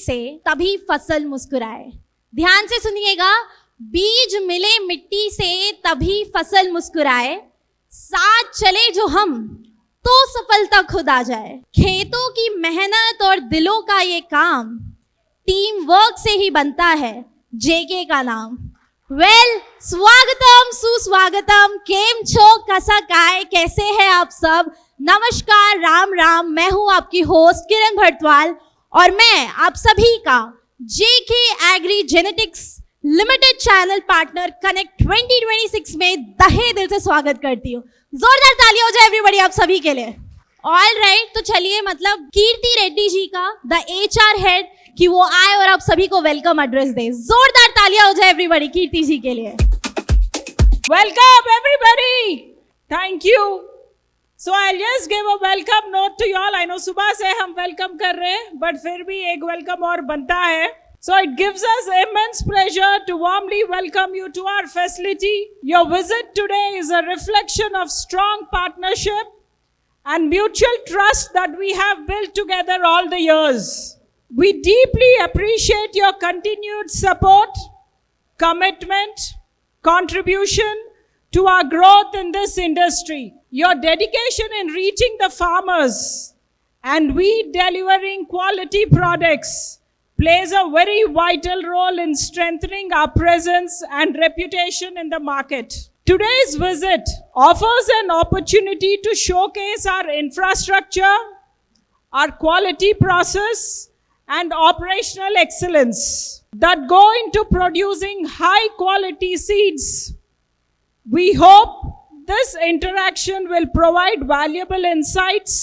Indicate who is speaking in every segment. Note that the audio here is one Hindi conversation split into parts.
Speaker 1: से तभी फसल मुस्कुराए। ध्यान से सुनिएगा, बीज मिले मिट्टी से तभी फसल मुस्कुराए, साथ चले जो हम तो सफलता खुद आ जाए। खेतों की मेहनत और दिलों का ये काम, टीम वर्क से ही बनता है जेके का नाम। स्वागतम सुस्वागतम, केम छो, कसा काय, कैसे हैं आप सब? नमस्कार, राम राम। मैं हूं आपकी होस्ट किरण भरतवाल और मैं आप सभी का JK agri genetics limited channel partner connect 2026 में तहे दिल से स्वागत करती हूँ। जोरदार तालियां हो जाए एवरीबॉडी आप सभी के लिए। ऑल राइट, तो चलिए मतलब कीर्ति रेड्डी जी का द एचआर हेड कि वो आए और आप सभी को वेलकम एड्रेस दे। जोरदार तालियां हो जाए एवरीबॉडी कीर्ति जी के लिए।
Speaker 2: Welcome everybody, thank you. So I just give a welcome note to you all. I know सुबह से हम वेलकम कर रहे हैं, बट फिर भी एक वेलकम और बनता है। So it gives us immense pleasure to warmly welcome you to our facility. Your visit today is a reflection of strong partnership and mutual trust that we have built together all the years. We deeply appreciate your continued support, commitment, contribution to our growth in this industry. Your dedication in reaching the farmers and we delivering quality products plays a very vital role in strengthening our presence and reputation in the market. Today's visit offers an opportunity to showcase our infrastructure, our quality process, and operational excellence that go into producing high quality seeds. We hope this interaction will provide valuable insights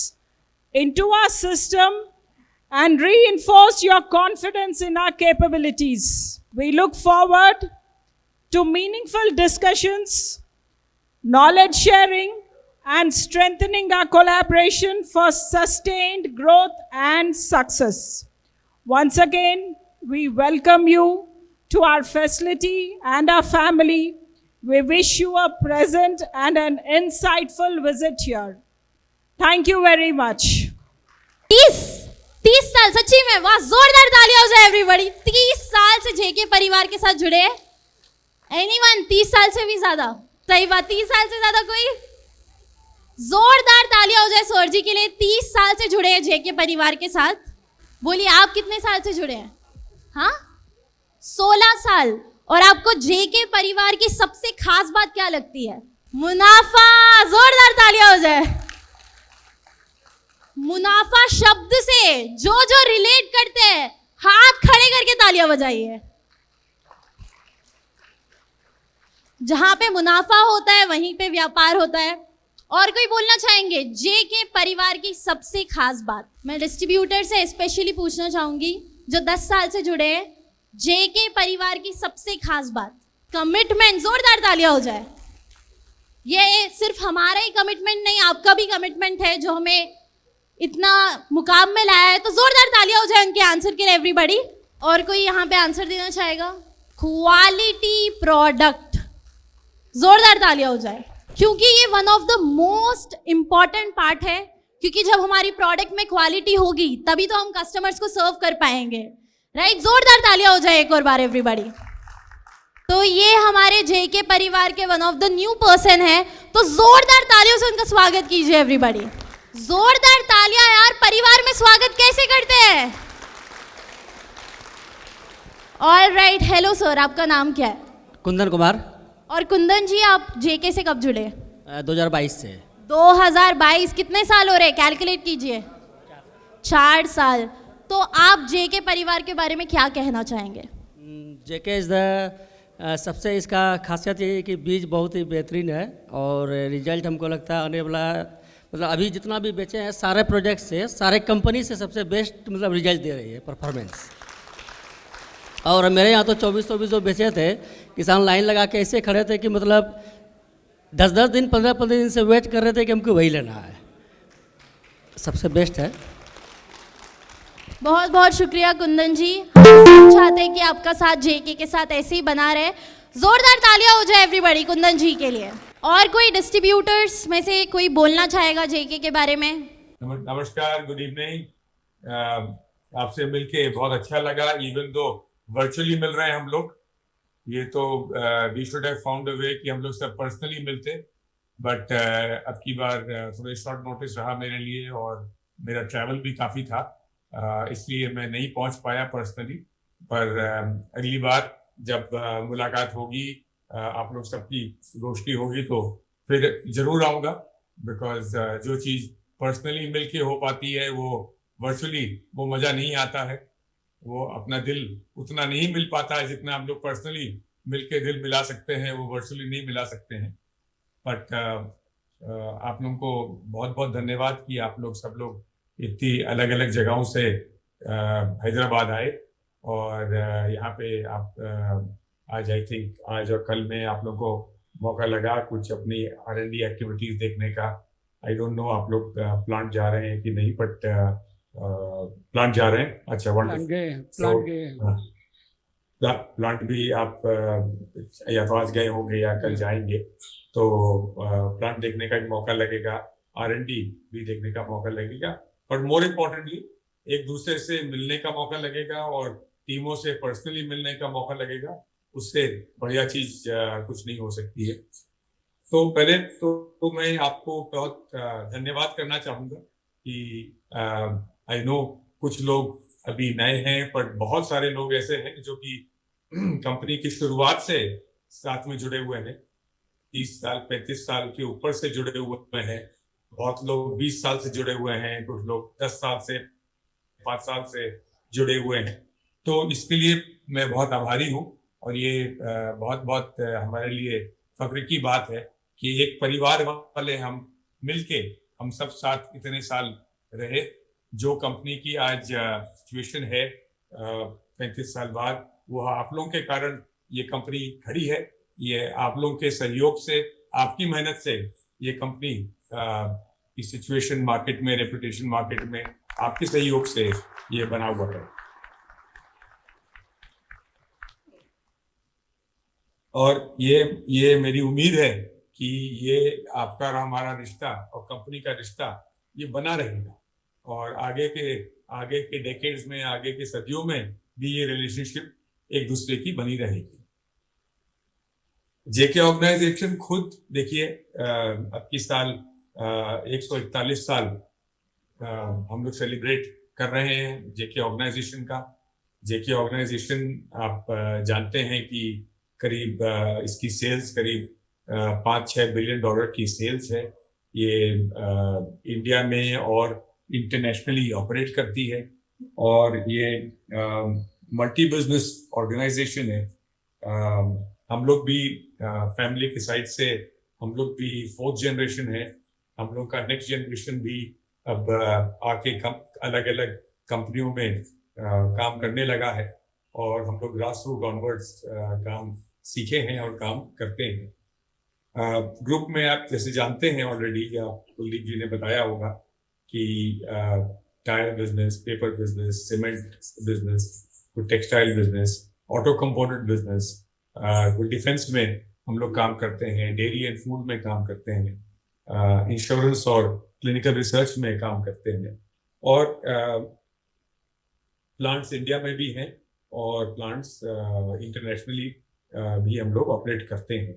Speaker 2: into our system and reinforce your confidence in our capabilities. We look forward to meaningful discussions, knowledge sharing, and strengthening our collaboration for sustained growth and success. Once again, we welcome you to our facility and our family. We wish you a pleasant and an insightful visit here. Thank you very much.
Speaker 1: 30 साल, सच्ची में वाह, जोरदार तालियां हो जाए एवरीबॉडी। 30 साल से जेके परिवार के साथ जुड़े हैं। एनीवन 30 साल से भी ज्यादा? सही बात, 30 साल से ज्यादा कोई? जोरदार तालियां हो जाए सर जी के लिए। 30 साल से जुड़े हैं जेके परिवार के साथ। बोलिए आप कितने साल से जुड़े हैं? हाँ, 16 साल। और आपको जेके परिवार की सबसे खास बात क्या लगती है? मुनाफा। जोरदार तालियां हो जाए। मुनाफा शब्द से जो जो रिलेट करते हैं हाथ खड़े करके तालियां बजाइए। जहां पे मुनाफा होता है वहीं पे व्यापार होता है। और कोई बोलना चाहेंगे जेके परिवार की सबसे खास बात? मैं डिस्ट्रीब्यूटर से स्पेशली पूछना चाहूंगी जो 10 साल से जुड़े हैं, जेके परिवार की सबसे खास बात? कमिटमेंट। जोरदार तालियां हो जाए। ये सिर्फ हमारा ही कमिटमेंट नहीं, आपका भी कमिटमेंट है जो हमें इतना मुकाम में लाया है। तो जोरदार तालियां हो जाए उनके आंसर के लिए एवरीबॉडी। और कोई यहाँ पे आंसर देना चाहेगा? Quality product. जोरदार तालियां हो जाए, क्योंकि ये one of the most important part है। क्योंकि जब हमारी प्रोडक्ट में क्वालिटी होगी तभी तो हम कस्टमर्स को सर्व कर पाएंगे, राइट? जोरदार तालियां हो जाए एक और बार एवरीबॉडी। तो ये हमारे जेके परिवार के one of the new person है, तो जोरदार तालियों से उनका स्वागत कीजिए एवरीबॉडी। जोरदार तालियां यार, परिवार में स्वागत कैसे करते हैं? ऑल राइट, हेलो सर, आपका नाम क्या है?
Speaker 3: कुंदन कुमार।
Speaker 1: और कुंदन जी, आप जेके से कब जुड़े?
Speaker 3: 2022 से।
Speaker 1: 2022, कितने साल हो रहे हैं? कैलकुलेट कीजिए। 4 साल। तो आप जेके परिवार के बारे में क्या कहना चाहेंगे?
Speaker 3: जेके इज़ द सबसे इसका खासियत ये है कि बीज बहुत ही बेहतरीन है और रिजल्ट हमको लगता है आने वाला, मतलब अभी जितना भी बेचे हैं सारे प्रोजेक्ट से, सारे कंपनी से सबसे बेस्ट मतलब रिजल्ट दे रही है परफॉर्मेंस। और मेरे यहाँ तो 24 जो बेचे थे, किसान लाइन लगा के ऐसे खड़े थे कि मतलब 10 दिन 15 दिन से वेट कर रहे थे कि हमको वही लेना है। सबसे बेस्ट है।
Speaker 1: बहुत बहुत शुक्रिया कुंदन जी। हम चाहते हैं कि आपका साथ जेके के साथ ऐसे ही बना रहे। जोरदार तालियां हो जाए एवरीबॉडी कुंदन जी के लिए। और कोई डिस्ट्रीब्यूटर्स में से कोई बोलना चाहेगा जेके के बारे में?
Speaker 4: नमस्कार, गुड इवनिंग। आपसे मिलके बहुत अच्छा लगा, इवन दो वर्चुअली मिल रहे हैं हम लोग। ये तो we should have found a way कि हम लोग सब पर्सनली मिलते, बट अब की बार थोड़े शॉर्ट नोटिस रहा मेरे लिए और मेरा ट्रैवल भी काफ़ी था, इसलिए मैं नहीं पहुंच पाया पर्सनली। पर अगली बार जब मुलाकात होगी, आप लोग सबकी गोष्ठी होगी तो फिर जरूर आऊँगा, बिकॉज जो चीज़ पर्सनली मिलके हो पाती है वो वर्चुअली वो मज़ा नहीं आता है। वो अपना दिल उतना नहीं मिल पाता है जितना हम लोग पर्सनली मिलके दिल मिला सकते हैं, वो वर्चुअली नहीं मिला सकते हैं। बट आप लोगों को बहुत बहुत धन्यवाद कि आप लोग सब लोग इतनी अलग अलग जगहों से हैदराबाद आए और यहाँ पे आप आज आई थिंक आज और कल में आप लोगों को मौका लगा कुछ अपनी R&D एक्टिविटीज देखने का। आई डोंट नो आप लोग प्लांट जा रहे हैं कि नहीं, बट प्लांट जा रहे हैं। अच्छा,
Speaker 2: प्लांट गए
Speaker 4: प्लांट भी आप या तो आज गए होंगे या कल जाएंगे, तो प्लांट देखने का एक मौका लगेगा, R&D भी देखने का मौका लगेगा, और मोर इम्पोर्टेंटली एक दूसरे से मिलने का मौका लगेगा और टीमों से पर्सनली मिलने का मौका लगेगा। उससे बढ़िया चीज कुछ नहीं हो सकती है। तो पहले तो मैं आपको बहुत धन्यवाद करना चाहूँगा कि आई नो कुछ लोग अभी नए हैं, पर बहुत सारे लोग ऐसे हैं जो कि कंपनी की शुरुआत से साथ में जुड़े हुए हैं, 30 साल 35 साल के ऊपर से जुड़े हुए हैं। बहुत लोग 20 साल से जुड़े हुए हैं, कुछ लोग 10 साल से 5 साल से जुड़े हुए हैं। तो इसके लिए मैं बहुत आभारी हूँ, और ये बहुत बहुत हमारे लिए फख्र की बात है कि एक परिवार वाले हम मिलके हम सब साथ इतने साल रहे। जो कंपनी की आज सिचुएशन है 35 साल बाद, वो आप लोगों के कारण ये कंपनी खड़ी है। ये आप लोगों के सहयोग से, आपकी मेहनत से ये कंपनी की सिचुएशन मार्केट में, रेपुटेशन मार्केट में आपके सहयोग से ये बना हुआ है। और ये मेरी उम्मीद है कि ये आपका और हमारा रिश्ता और कंपनी का रिश्ता ये बना रहेगा, और आगे के डेकेड्स में, आगे के सदियों में भी ये रिलेशनशिप एक दूसरे की बनी रहेगी। जेके ऑर्गेनाइजेशन खुद देखिए, अब की साल 141 साल हम लोग सेलिब्रेट कर रहे हैं जेके ऑर्गेनाइजेशन का। जेके ऑर्गेनाइजेशन आप जानते हैं कि करीब इसकी सेल्स करीब 5-6 बिलियन डॉलर की सेल्स है। ये इंडिया में और इंटरनेशनली ऑपरेट करती है, और ये मल्टी बिजनेस ऑर्गेनाइजेशन है। हम लोग भी फैमिली के साइड से हम लोग भी 4th जनरेशन है। हम लोग का नेक्स्ट जनरेशन भी अब आके अलग अलग कंपनियों में काम करने लगा है, और हम लोग ग्रास रूट ऑनवर्ड्स काम सीखे हैं और काम करते हैं। ग्रुप में आप जैसे जानते हैं ऑलरेडी, या कुलदीप जी ने बताया होगा कि tyre business, paper business, cement business, textile business, auto component business, defence में हम लोग काम करते हैं, डेयरी एंड फूड में काम करते हैं, इंश्योरेंस और क्लिनिकल रिसर्च में काम करते हैं, और प्लांट्स इंडिया में भी हैं और प्लांट्स इंटरनेशनली भी हम लोग ऑपरेट करते हैं।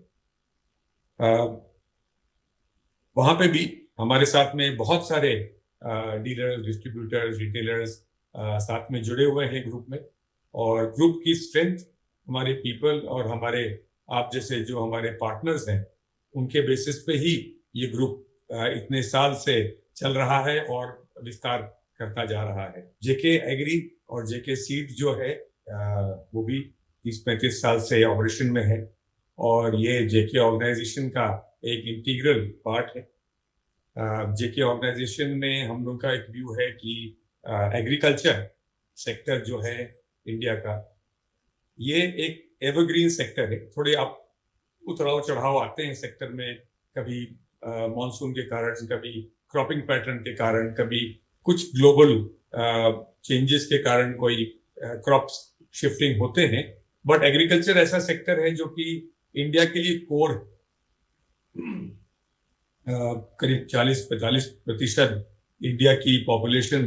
Speaker 4: वहाँ पे भी हमारे साथ में बहुत सारे डीलर्स, डिस्ट्रीब्यूटर्स, रिटेलर्स साथ में जुड़े हुए हैं ग्रुप में, और ग्रुप की स्ट्रेंथ हमारे पीपल और हमारे आप जैसे जो हमारे पार्टनर्स हैं उनके बेसिस पे ही ये ग्रुप इतने साल से चल रहा है और विस्तार करता जा रहा है। जेके एग्री और जेके सीड जो है वो भी 30-35 साल से ऑपरेशन में है, और ये जेके ऑर्गेनाइजेशन का एक इंटीग्रल पार्ट है। जेके ऑर्गेनाइजेशन में हम लोग का एक व्यू है कि एग्रीकल्चर सेक्टर जो है इंडिया का, ये एक एवरग्रीन सेक्टर है। थोड़े आप उतराव चढ़ाव आते हैं सेक्टर में, कभी मॉनसून के कारण, कभी क्रॉपिंग पैटर्न के कारण, कभी कुछ ग्लोबल चेंजेस के कारण कोई क्रॉप्स शिफ्टिंग होते हैं, बट एग्रीकल्चर ऐसा सेक्टर है जो कि इंडिया के लिए कोर करीब 40-45% इंडिया की पॉपुलेशन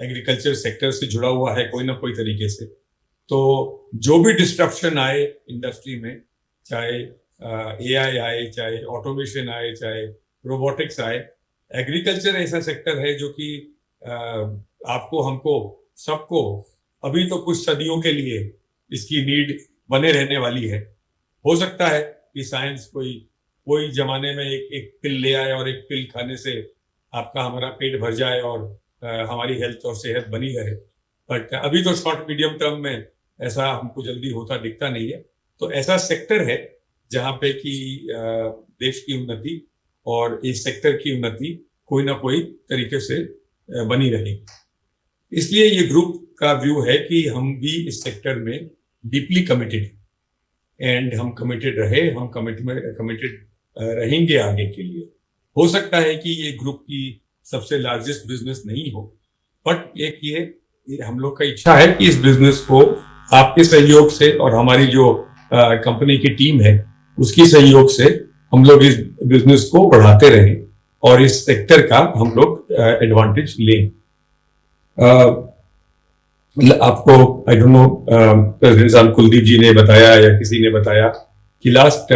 Speaker 4: एग्रीकल्चर सेक्टर से जुड़ा हुआ है कोई ना कोई तरीके से। तो जो भी डिस्ट्रप्शन आए इंडस्ट्री में, चाहे एआई आए, चाहे ऑटोमेशन आए, चाहे रोबोटिक्स आए, एग्रीकल्चर ऐसा सेक्टर है जो कि आपको, हमको, सबको अभी तो कुछ सदियों के लिए इसकी नीड बने रहने वाली है। हो सकता है कि साइंस कोई जमाने में एक पिल ले आए और एक पिल खाने से आपका हमारा पेट भर जाए और हमारी हेल्थ और सेहत बनी रहे, बट अभी तो शॉर्ट मीडियम टर्म में ऐसा हमको जल्दी होता दिखता नहीं है। तो ऐसा सेक्टर है जहाँ पे कि देश की उन्नति और इस सेक्टर की उन्नति कोई ना कोई तरीके से बनी रहेगी। इसलिए ये ग्रुप का व्यू है कि हम भी इस सेक्टर में डीपली कमिटेड एंड हम कमिटेड रहे, हम कमिटेड रहेंगे आगे के लिए। हो सकता है कि ये ग्रुप की सबसे लार्जेस्ट बिजनेस नहीं हो, बट एक ये हम लोग का इच्छा है कि इस बिजनेस को आपके सहयोग से और हमारी जो कंपनी की टीम है उसकी सहयोग से हम लोग इस बिजनेस को बढ़ाते रहें और इस सेक्टर का हम लोग एडवांटेज लें। आपको आई डोंट नो प्रेसिडेंट साहब कुलदीप जी ने बताया या किसी ने बताया कि लास्ट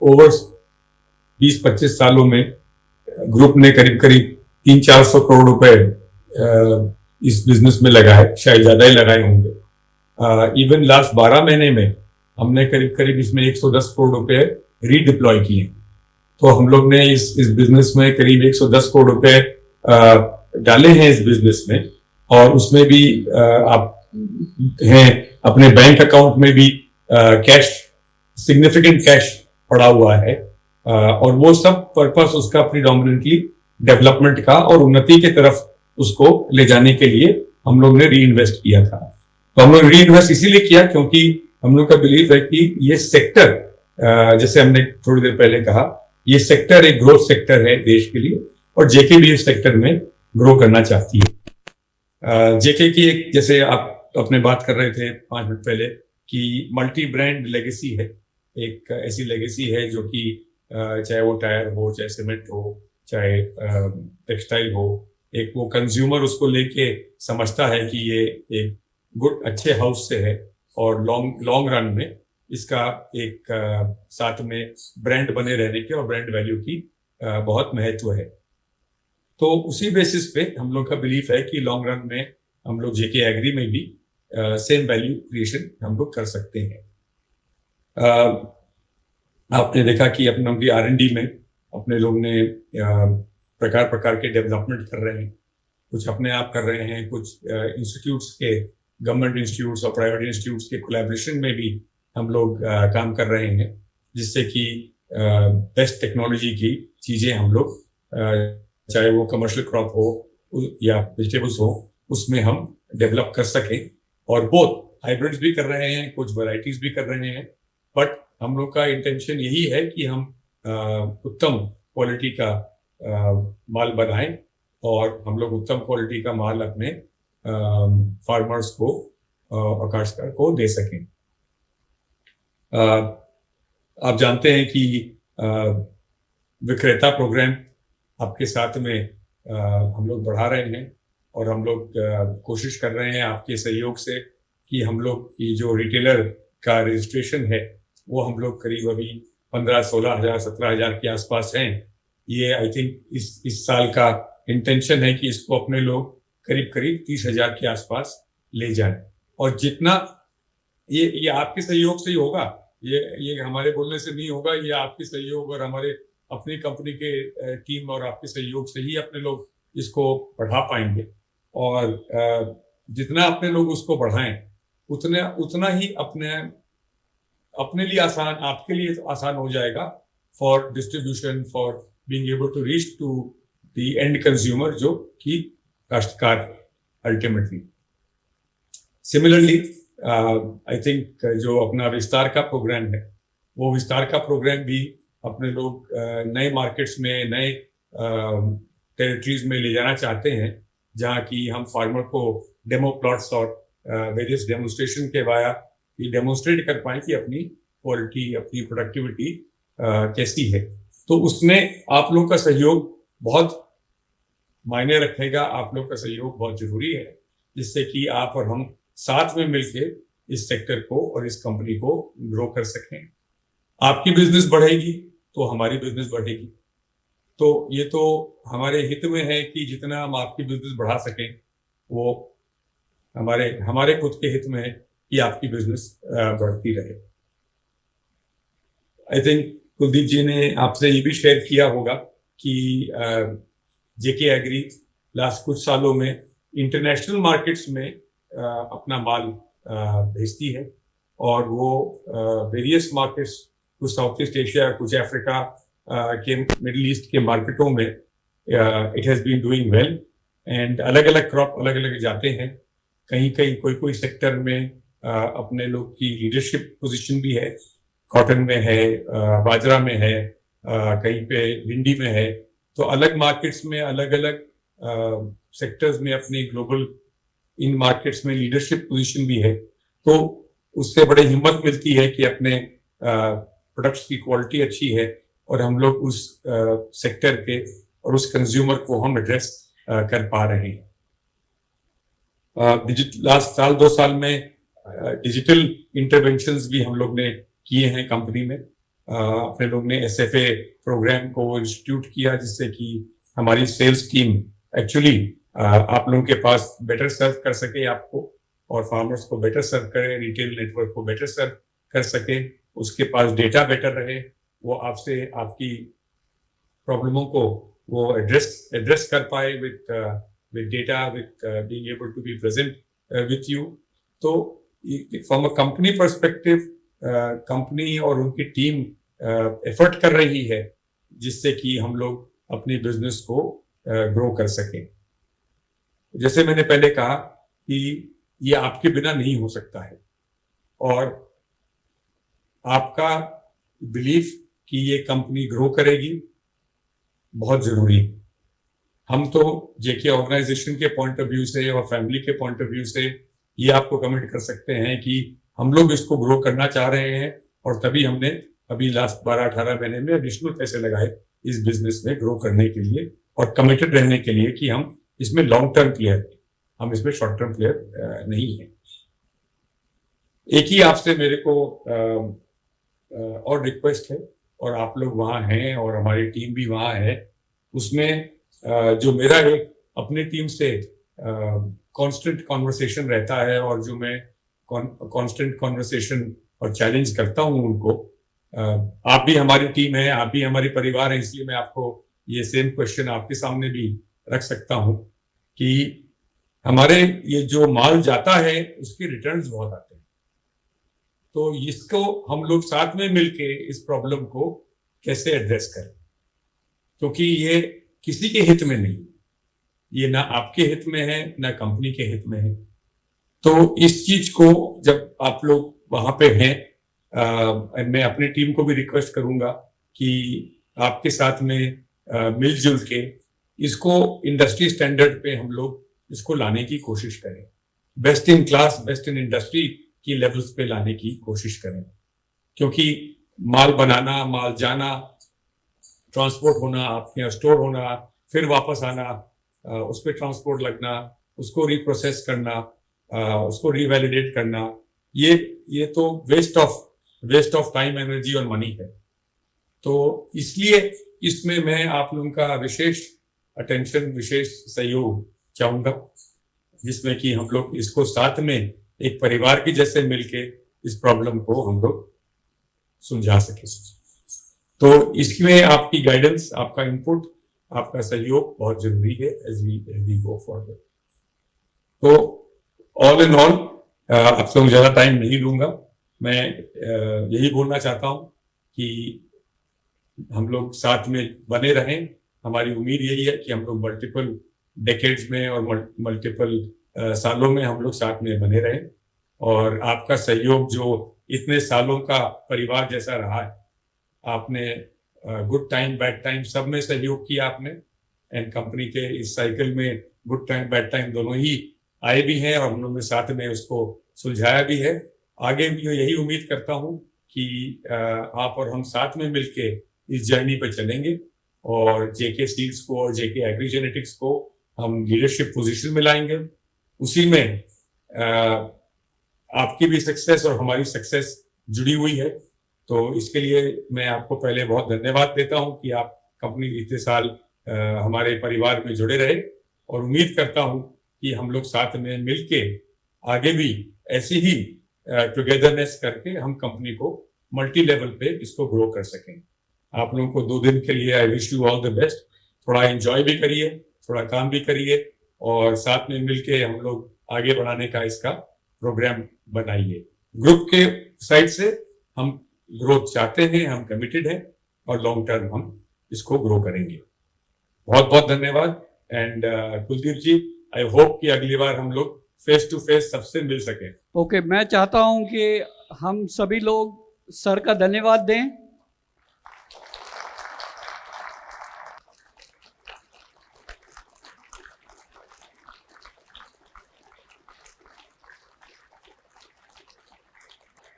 Speaker 4: ओवर 20-25 सालों में ग्रुप ने करीब 300-400 करोड़ रुपए इस बिजनेस में लगाए, शायद ज्यादा ही लगाए होंगे। इवन लास्ट 12 महीने में हमने करीब इसमें 110 करोड़ रुपए रीडिप्लॉय किए। तो हम लोग ने इस बिजनेस में करीब 110 करोड़ रुपए डाले हैं इस बिजनेस में, और उसमें भी आप हैं अपने बैंक अकाउंट में भी कैश, सिग्निफिकेंट कैश पड़ा हुआ है, और वो सब पर्पस उसका प्रीडोमिनेंटली डेवलपमेंट का और उन्नति के तरफ उसको ले जाने के लिए हम लोग ने री इन्वेस्ट किया था। तो हम लोग री इन्वेस्ट इसीलिए किया क्योंकि हम लोग का बिलीव है कि ये सेक्टर, जैसे हमने थोड़ी देर पहले कहा, ये सेक्टर एक ग्रोथ सेक्टर है देश के लिए, और जेके भी इस सेक्टर में ग्रो करना चाहती है। जेके की एक, जैसे आप अपने बात कर रहे थे 5 मिनट पहले कि मल्टी ब्रांड लेगेसी है, एक ऐसी लेगेसी है जो कि चाहे वो टायर हो, चाहे सीमेंट हो, चाहे टेक्सटाइल हो, एक वो कंज्यूमर उसको लेके समझता है कि ये एक गुड अच्छे हाउस से है और लॉन्ग रन में इसका एक साथ में ब्रांड बने रहने के और ब्रांड वैल्यू की बहुत महत्व है। तो उसी बेसिस पे हम लोग का बिलीफ है कि लॉन्ग रन में हम लोग जेके एग्री में भी सेम वैल्यू क्रिएशन हम लोग कर सकते हैं। आपने देखा कि अपने लोग की R&D में अपने लोग ने प्रकार के डेवलपमेंट कर रहे हैं, कुछ अपने आप कर रहे हैं, कुछ इंस्टीट्यूट्स के, गवर्नमेंट इंस्टीट्यूट्स और प्राइवेट इंस्टीट्यूट्स के कोलैबोरेशन में भी हम लोग काम कर रहे हैं, जिससे कि बेस्ट टेक्नोलॉजी की चीजें हम लोग, चाहे वो कमर्शियल क्रॉप हो या वेजिटेबल्स हो, उसमें हम डेवलप कर सकें। और बोथ हाइब्रिड्स भी कर रहे हैं, कुछ वैरायटीज भी कर रहे हैं, बट हम लोग का इंटेंशन यही है कि हम उत्तम क्वालिटी का माल बनाएं और हम लोग उत्तम क्वालिटी का माल अपने फार्मर्स को और काश्तकार को दे सकें। आप जानते हैं कि विक्रेता प्रोग्राम आपके साथ में हम लोग बढ़ा रहे हैं, और हम लोग कोशिश कर रहे हैं आपके सहयोग से कि हम लोग ये जो रिटेलर का रजिस्ट्रेशन है वो हम लोग करीब अभी 15-16 हजार 17 हजार के आसपास हैं। ये आई थिंक इस साल का इंटेंशन है कि इसको अपने लोग करीब 30 हजार के आसपास ले जाएं, और जितना ये आपके सहयोग से ही होगा, ये हमारे बोलने से नहीं होगा, ये आपके सहयोग और हमारे अपनी कंपनी के टीम और आपके सहयोग से ही अपने लोग इसको बढ़ा पाएंगे। और जितना अपने लोग उसको बढ़ाएं उतना ही अपने लिए आसान, आपके लिए आसान हो जाएगा for distribution, for being able to reach to the end consumer, जो कि काश्तकार अल्टीमेटली। सिमिलरली आई थिंक जो अपना विस्तार का प्रोग्राम है, वो विस्तार का प्रोग्राम भी अपने लोग नए मार्केट्स में, नए टेरिटरीज में ले जाना चाहते हैं, जहाँ की हम फार्मर को डेमो प्लॉट्स और वेरियस डेमोन्स्ट्रेशन के वाया ये डेमोन्स्ट्रेट कर पाए कि अपनी क्वालिटी, अपनी प्रोडक्टिविटी कैसी है। तो उसमें आप लोग का सहयोग बहुत मायने रखेगा। आप लोग का सहयोग बहुत जरूरी है, जिससे कि आप और हम साथ में मिलके इस सेक्टर को और इस कंपनी को ग्रो कर सकें। आपकी बिजनेस बढ़ेगी तो हमारी बिजनेस बढ़ेगी। तो ये तो हमारे हित में है कि जितना हम आपकी बिजनेस बढ़ा सकें, वो हमारे हमारे खुद के हित में है कि आपकी बिजनेस बढ़ती रहे। आई थिंक कुलदीप जी ने आपसे ये भी शेयर किया होगा कि जेके एग्री लास्ट कुछ सालों में इंटरनेशनल मार्केट्स में अपना माल भेजती है, और वो वेरियस मार्केट्स, कुछ साउथ ईस्ट एशिया, कुछ अफ्रीका के, मिडिल ईस्ट के मार्केटों में it has been doing well. And अलग अलग क्रॉप अलग अलग जाते हैं। कहीं कहीं कोई कोई सेक्टर में अपने लोग की लीडरशिप पोजीशन भी है। कॉटन में है, बाजरा में है, कहीं पे भिंडी में है। तो अलग मार्केट्स में अलग अलग सेक्टर्स में अपनी ग्लोबल इन मार्केट्स में लीडरशिप पोजीशन भी है। तो उससे बड़ी हिम्मत मिलती है कि अपने प्रोडक्ट्स की क्वालिटी अच्छी है और हम लोग उस सेक्टर के और उस कंज्यूमर को हम एड्रेस कर पा रहे हैं। लास्ट साल 2 साल में डिजिटल इंटरवेंशंस भी हम लोग ने किए हैं कंपनी में। अपने लोग ने SFA प्रोग्राम को इंस्टीट्यूट किया, जिससे कि हमारी सेल्स टीम एक्चुअली आप लोगों के पास बेटर सर्व कर सके आपको, और फार्मर्स को बेटर सर्व करे, रिटेल नेटवर्क को बेटर सर्व कर सके, उसके पास डेटा बेटर रहे, वो आपसे आपकी प्रॉब्लमों को वो एड्रेस कर पाए with data, with being able to be present with you. तो from a company perspective, company और उनकी टीम एफर्ट कर रही है, जिससे कि हम लोग अपनी बिजनेस को ग्रो कर सकें। जैसे मैंने पहले कहा कि ये आपके बिना नहीं हो सकता है, और आपका बिलीफ कि ये कंपनी ग्रो करेगी बहुत जरूरी है। हम तो जेके ऑर्गेनाइजेशन के पॉइंट ऑफ व्यू से और फैमिली के पॉइंट ऑफ व्यू से ये आपको कमिट कर सकते हैं कि हम लोग इसको ग्रो करना चाह रहे हैं, और तभी हमने अभी लास्ट 12-18 महीने में एडिशनल पैसे लगाए इस बिजनेस में ग्रो करने के लिए, और कमिटेड रहने के लिए कि हम इसमें लॉन्ग टर्म प्लेयर हैं, हम इसमें शॉर्ट टर्म प्लेयर नहीं है। एक ही आपसे मेरे को और रिक्वेस्ट है, और आप लोग वहाँ हैं और हमारी टीम भी वहाँ है, उसमें जो मेरा एक अपनी टीम से कांस्टेंट कॉन्वर्सेशन रहता है, और जो मैं कांस्टेंट कॉन्वर्सेशन और चैलेंज करता हूँ उनको, आप भी हमारी टीम है, आप भी हमारी परिवार है, इसलिए मैं आपको ये सेम क्वेश्चन आपके सामने भी रख सकता हूँ कि हमारे ये जो माल जाता है उसके रिटर्न्स बहुत आते हैं। तो इसको हम लोग साथ में मिलके इस प्रॉब्लम को कैसे एड्रेस करें, क्योंकि ये किसी के हित में नहीं, ये ना आपके हित में है ना कंपनी के हित में है। तो इस चीज को जब आप लोग वहां पे हैं, मैं अपनी टीम को भी रिक्वेस्ट करूंगा कि आपके साथ में मिलजुल के इसको इंडस्ट्री स्टैंडर्ड पे हम लोग इसको लाने की कोशिश करें, best in class, best in industry की लेवल्स पे लाने की कोशिश करें। क्योंकि माल बनाना, माल जाना, ट्रांसपोर्ट होना, आपके यहाँ स्टोर होना, फिर वापस आना, उस पर ट्रांसपोर्ट लगना, उसको रिप्रोसेस करना, उसको रिवैलिडेट करना, ये तो वेस्ट ऑफ टाइम, एनर्जी और मनी है। तो इसलिए इसमें मैं आप लोगों का विशेष अटेंशन, विशेष सहयोग चाहूंगा, जिसमें कि हम लोग इसको साथ में एक परिवार की जैसे मिलके इस प्रॉब्लम को हम लोग सुलझा सके। तो इसमें आपकी गाइडेंस, आपका इनपुट, आपका सहयोग बहुत जरूरी है एज वी गो फॉरवर्ड। तो ऑल इन ऑल, आप लोग ज्यादा टाइम नहीं लूंगा, मैं यही बोलना चाहता हूं कि हम लोग साथ में बने रहें। हमारी उम्मीद यही है कि हम लोग मल्टीपल डेकेड्स में और मल्टीपल सालों में हम लोग साथ में बने रहें, और आपका सहयोग जो इतने सालों का परिवार जैसा रहा है, आपने गुड टाइम बैड टाइम सब में सहयोग किया आपने, एंड कंपनी के इस साइकिल में गुड टाइम बैड टाइम दोनों ही आए भी हैं, और हम लोग ने साथ में उसको सुलझाया भी है। आगे भी यही उम्मीद करता हूं कि आप और हम साथ में मिलके इस जर्नी पर चलेंगे, और जेके सीड्स को और जेके एग्री जेनेटिक्स को हम लीडरशिप पोजीशन में लाएंगे। उसी में आपकी भी सक्सेस और हमारी सक्सेस जुड़ी हुई है। तो इसके लिए मैं आपको पहले बहुत धन्यवाद देता हूं कि आप कंपनी इतने साल हमारे परिवार में जुड़े रहे, और उम्मीद करता हूं कि हम लोग साथ में मिलके आगे भी ऐसी ही टुगेदरनेस करके हम कंपनी को मल्टी लेवल पे इसको ग्रो कर सकें। आप लोगों को 2 दिन के लिए I wish you all the best. थोड़ा एंजॉय भी करिए, थोड़ा काम भी करिए, और साथ में मिलके हम लोग आगे बढ़ाने का इसका प्रोग्राम बनाइए। ग्रुप के साइड से हम ग्रोथ चाहते हैं, हम कमिटेड हैं, और लॉन्ग टर्म हम इसको ग्रो करेंगे। बहुत बहुत धन्यवाद। And Kuldeep ji, I hope कि अगली बार हम लोग फेस टू फेस सबसे मिल सके।
Speaker 5: ओके, मैं चाहता हूं कि हम सभी लोग सर का धन्यवाद दें।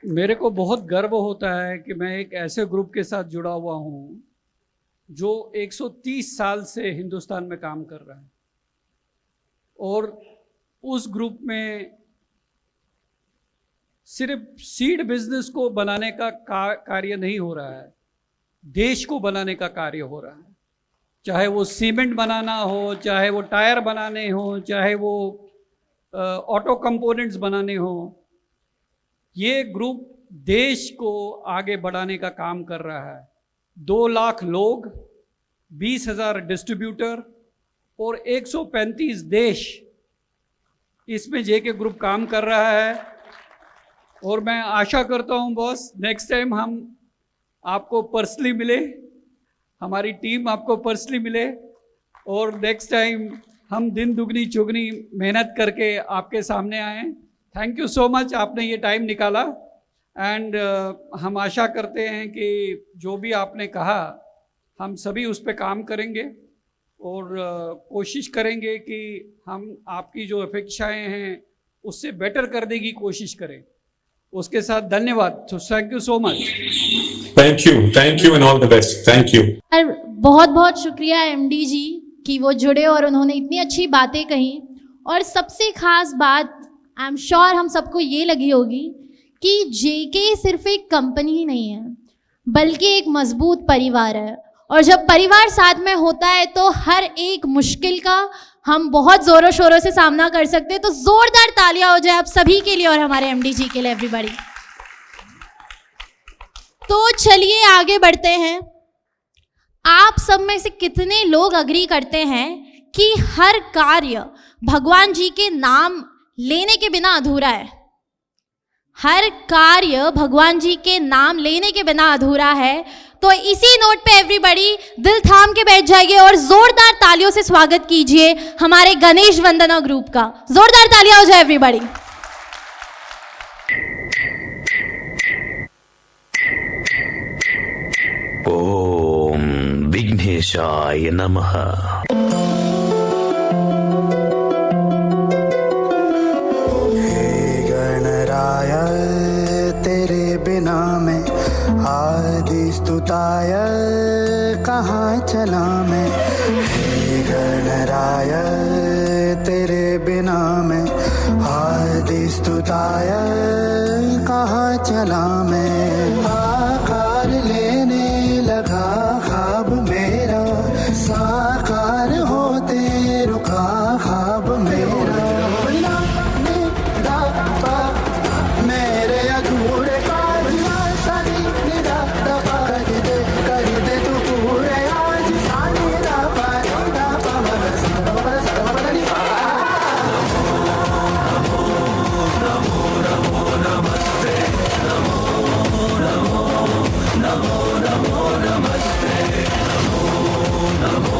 Speaker 5: मेरे को बहुत गर्व होता है कि मैं एक ऐसे ग्रुप के साथ जुड़ा हुआ हूं जो 130 साल से हिंदुस्तान में काम कर रहा है, और उस ग्रुप में सिर्फ सीड बिजनेस को बनाने का कार्य नहीं हो रहा है, देश को बनाने का कार्य हो रहा है। चाहे वो सीमेंट बनाना हो, चाहे वो टायर बनाने हो, चाहे वो ऑटो कंपोनेंट्स बनाने हो, ये ग्रुप देश को आगे बढ़ाने का काम कर रहा है। 2 लाख लोग, 20,000 डिस्ट्रीब्यूटर और 135 देश, इसमें जेके ग्रुप काम कर रहा है। और मैं आशा करता हूं बॉस, नेक्स्ट टाइम हम आपको पर्सनली मिले, हमारी टीम आपको पर्सनली मिले, और नेक्स्ट टाइम हम दिन दुगनी चुगनी मेहनत करके आपके सामने आए। थैंक यू सो मच, आपने ये टाइम निकाला। एंड हम आशा करते हैं कि जो भी आपने कहा हम सभी उस पर काम करेंगे, और कोशिश करेंगे कि हम आपकी जो अपेक्षाएं हैं उससे बेटर करने की कोशिश करें। उसके साथ धन्यवाद। तो thank you so much.
Speaker 4: Thank you and all the best. Thank you.
Speaker 1: बहुत बहुत शुक्रिया एमडी जी कि वो जुड़े और उन्होंने इतनी अच्छी बातें कही। और सबसे खास बात आई एम श्योर हम सबको ये लगी होगी कि जेके सिर्फ एक कंपनी ही नहीं है, बल्कि एक मजबूत परिवार है। और जब परिवार साथ में होता है तो हर एक मुश्किल का हम बहुत ज़ोरों शोरों से सामना कर सकते हैं। तो ज़ोरदार तालियां हो जाए आप सभी के लिए और हमारे एमडी जी के लिए, एवरीबॉडी। तो चलिए आगे बढ़ते हैं। आप सब में से कितने लोग अग्री करते हैं कि हर कार्य भगवान जी के नाम लेने के बिना अधूरा है? हर कार्य भगवान जी के नाम लेने के बिना अधूरा है। तो इसी नोट पे एवरीबॉडी दिल थाम के बैठ जाइए और जोरदार तालियों से स्वागत कीजिए हमारे गणेश वंदना ग्रुप का। जोरदार तालियां हो जाए एवरीबॉडी।
Speaker 6: ओम विघ्नेशाय नमः। स्तुताय कहाँ चला मैं, हे गणराय तेरे बिना मैं, आदि स्तुताय कहाँ चला मैं। आकार लेने लगा ख्वाब मेरा, साकार होते रुका ख्वाब मेरा। मेरे अधूरे नमो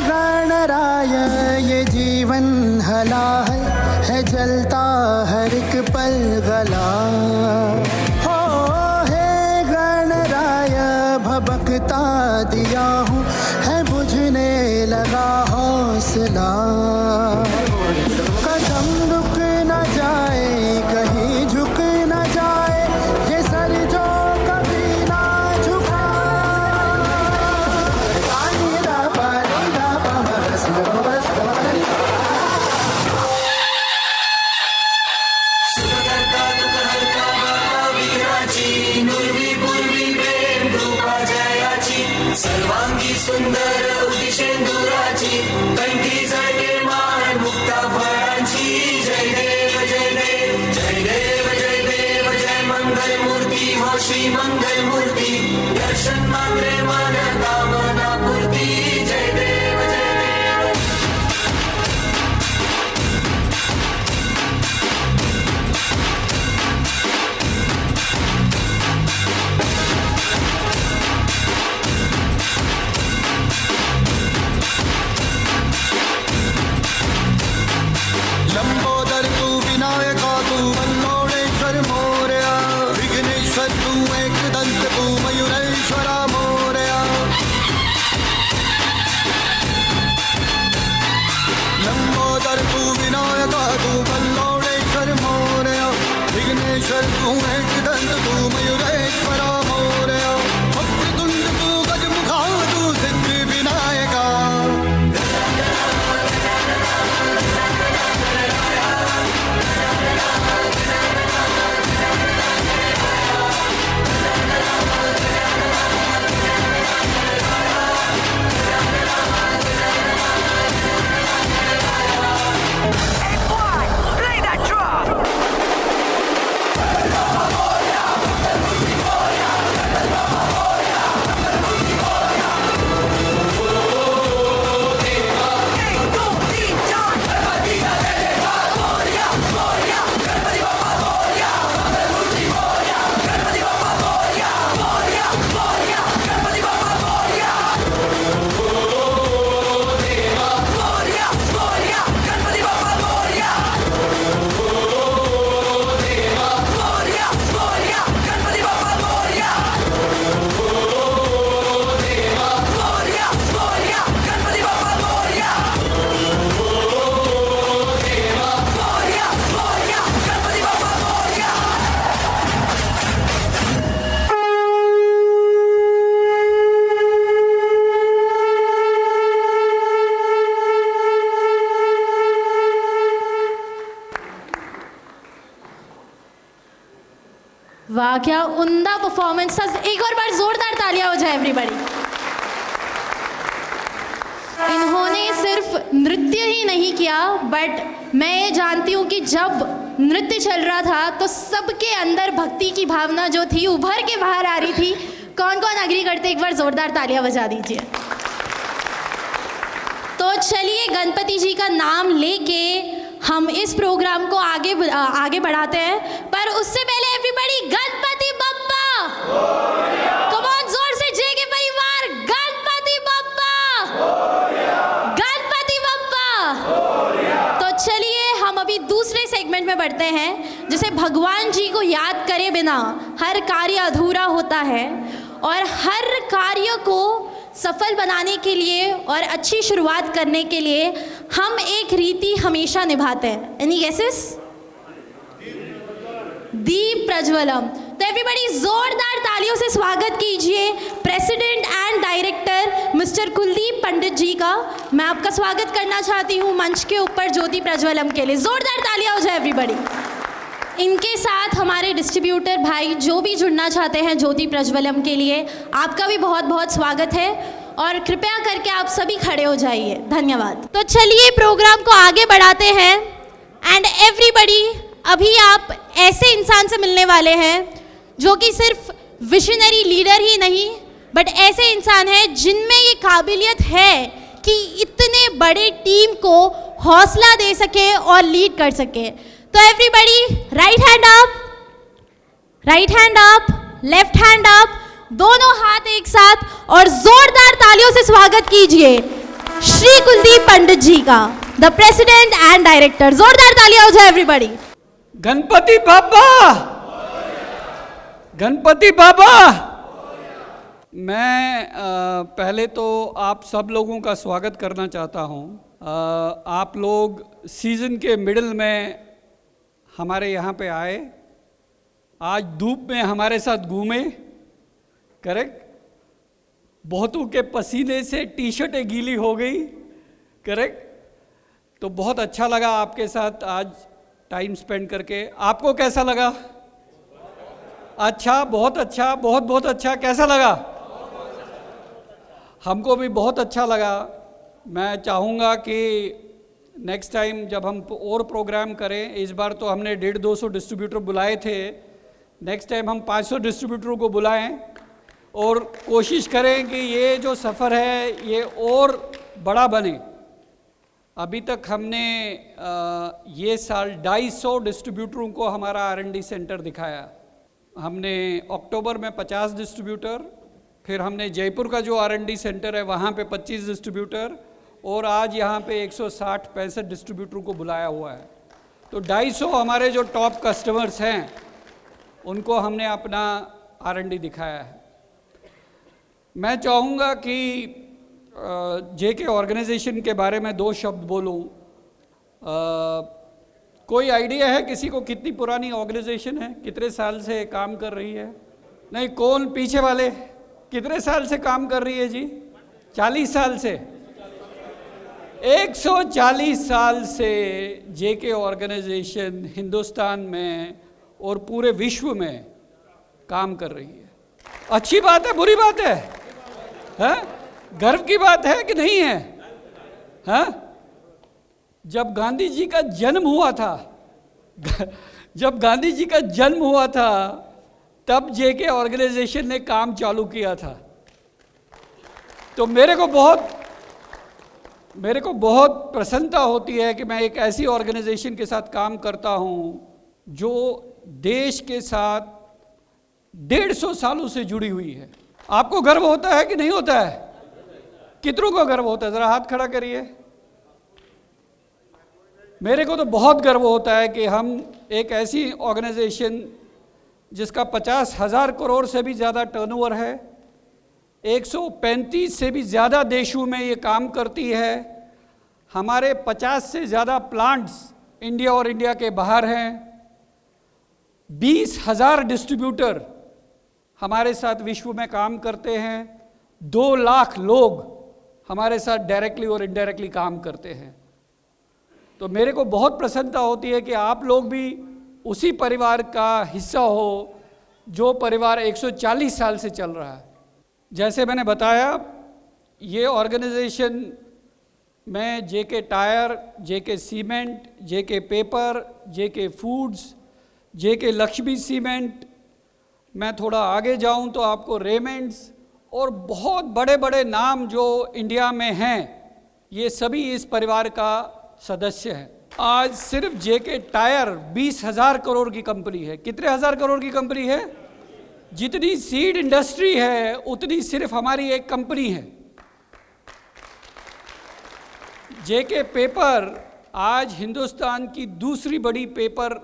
Speaker 6: गणराय ये जीवन हलाहल है, जलता हर एक पल गला हो। हे गणराय भबकता दिया हूँ, है बुझने लगा हौसला। कदम रुक न जाए, कहीं झुक न जाए, ये सर जो कभी ना झुका।
Speaker 7: सर्वांगी सुंदर उदिशेंदुराची, कंठी झळके मान मुक्ता फळांची। जय देव जय देव जय देव जय देव, जय मंगल मूर्ती हो श्री मंगल मूर्ती, दर्शन मात्रे मन कामना पूर्ती। जय देव जय देव।
Speaker 6: लंबोदर तू विनायका तू वल्लोळेश्वर मोरया, विघ्नेश्वर तू एकदंत तू मयूरेश्वरा मोरया। लंबोदर तू विनायका तू वल्लोळेश्वर मोरया, विघ्नेश्वर तू एकदंत तू मयूरेश्वरा मोरया। वक्रतुंड तू गजमुखा तू सिद्धी विनायका।
Speaker 1: वाह, क्या उम्दा परफॉर्मेंस था। एक और बार जोरदार तालियां हो जाए एवरीबॉडी। इन्होंने सिर्फ नृत्य ही नहीं किया, बट मैं ये जानती हूँ कि जब नृत्य चल रहा था तो सबके अंदर भक्ति की भावना जो थी उभर के बाहर आ रही थी। कौन कौन अग्री करते, एक बार जोरदार तालियां बजा दीजिए। तो चलिए गणपति जी का नाम लेके हम इस प्रोग्राम को आगे बढ़ाते हैं, पर उससे पहले everybody Ganpati Bappa, come on, जोर से जे के परिवार, गणपति बप्पा, गणपति बप्पा। तो चलिए हम अभी दूसरे सेगमेंट में बढ़ते हैं, जिसे भगवान जी को याद करे बिना हर कार्य अधूरा होता है, और हर कार्य को सफल बनाने के लिए और अच्छी शुरुआत करने के लिए हम एक रीति हमेशा निभाते हैं। Any guesses? दीप प्रज्वलम। तो एवरीबॉडी जोरदार तालियों से स्वागत कीजिए president and director mister Kuldeep Pandit ji का। मैं आपका स्वागत करना चाहती हूँ मंच के ऊपर ज्योति प्रज्वलम के लिए। जोरदार तालियां हो जाए एवरीबॉडी। इनके साथ हमारे डिस्ट्रीब्यूटर भाई जो भी जुड़ना चाहते हैं ज्योति प्रज्वलम के लिए, आपका भी बहुत बहुत स्वागत है, और कृपया करके आप सभी खड़े हो जाइए। धन्यवाद। तो चलिए प्रोग्राम को आगे बढ़ाते हैं। एंड एवरीबॉडी, अभी आप ऐसे इंसान से मिलने वाले हैं जो कि सिर्फ विशनरी लीडर ही नहीं बट ऐसे इंसान हैं जिनमें ये काबिलियत है कि इतने बड़े टीम को हौसला दे सके और लीड कर सके। तो everybody right hand up, left hand up, दोनों हाथ एक साथ और जोरदार तालियों से स्वागत कीजिए श्री कुलदीप पंडित जी का, द प्रेसिडेंट एंड डायरेक्टर। जोरदार तालियां हो जाए एवरीबॉडी।
Speaker 5: गणपति बाबा, गणपति बाबा। मैं पहले तो आप सब लोगों का स्वागत करना चाहता हूं। आप लोग सीज़न के मिडिल में हमारे यहाँ पे आए, आज धूप में हमारे साथ घूमे, करेक्ट। बहुतों के पसीने से टी शर्टें गीली हो गई, करेक्ट। तो बहुत अच्छा लगा आपके साथ आज टाइम स्पेंड करके। आपको कैसा लगा? अच्छा, बहुत अच्छा, बहुत बहुत अच्छा। कैसा लगा? हमको भी बहुत अच्छा लगा। मैं चाहूँगा कि नेक्स्ट टाइम जब हम और प्रोग्राम करें, इस बार तो हमने 150-200 डिस्ट्रीब्यूटर बुलाए थे, नेक्स्ट टाइम हम 500 डिस्ट्रीब्यूटरों को बुलाएं और कोशिश करें कि ये जो सफ़र है ये और बड़ा बने। अभी तक हमने ये साल 250 डिस्ट्रीब्यूटरों को हमारा R&D सेंटर दिखाया। हमने अक्टूबर में 50 डिस्ट्रीब्यूटर, फिर हमने जयपुर का जो R&D सेंटर है वहाँ पे 25 डिस्ट्रीब्यूटर और आज यहाँ पे 160-65 डिस्ट्रीब्यूटरों को बुलाया हुआ है। तो 250 हमारे जो टॉप कस्टमर्स हैं उनको हमने अपना R&D दिखाया है। मैं चाहूँगा कि JK ऑर्गेनाइजेशन के बारे में 2 शब्द बोलूँ। कोई आइडिया है किसी को कितनी पुरानी ऑर्गेनाइजेशन है, कितने साल से काम कर रही है? नहीं, कौन पीछे वाले कितने साल से काम कर रही है जी? 40 साल से। 140 साल से JK ऑर्गेनाइजेशन हिंदुस्तान में और पूरे विश्व में काम कर रही है। अच्छी बात है, बुरी बात है? गर्व की बात है कि नहीं है? जब गांधी जी का जन्म हुआ था तब JK ऑर्गेनाइजेशन ने काम चालू किया था। तो मेरे को बहुत प्रसन्नता होती है कि मैं एक ऐसी ऑर्गेनाइजेशन के साथ काम करता हूं जो देश के साथ 150 सालों से जुड़ी हुई है। आपको गर्व होता है कि नहीं होता है? कितनों को गर्व होता है? जरा हाथ खड़ा करिए। मेरे को तो बहुत गर्व होता है कि हम एक ऐसी ऑर्गेनाइजेशन जिसका 50,000 करोड़ से भी ज़्यादा टर्नओवर है, 135 से भी ज़्यादा देशों में ये काम करती है, हमारे 50 से ज़्यादा प्लांट्स इंडिया और इंडिया के बाहर हैं, 20,000 डिस्ट्रीब्यूटर हमारे साथ विश्व में काम करते हैं, 2 लाख लोग हमारे साथ डायरेक्टली और इनडायरेक्टली काम करते हैं। तो मेरे को बहुत प्रसन्नता होती है कि आप लोग भी उसी परिवार का हिस्सा हो जो परिवार 140 साल से चल रहा है। जैसे मैंने बताया, ये ऑर्गेनाइजेशन में JK tyre, JK cement, JK paper, JK foods, JK Lakshmi cement, मैं थोड़ा आगे जाऊं तो आपको रेमंड्स और बहुत बड़े बड़े नाम जो इंडिया में हैं, ये सभी इस परिवार का सदस्य हैं। आज सिर्फ JK टायर 20,000 करोड़ की कंपनी है। कितने हज़ार करोड़ की कंपनी है? जितनी सीड इंडस्ट्री है उतनी सिर्फ हमारी एक कंपनी है। JK पेपर आज हिंदुस्तान की दूसरी बड़ी पेपर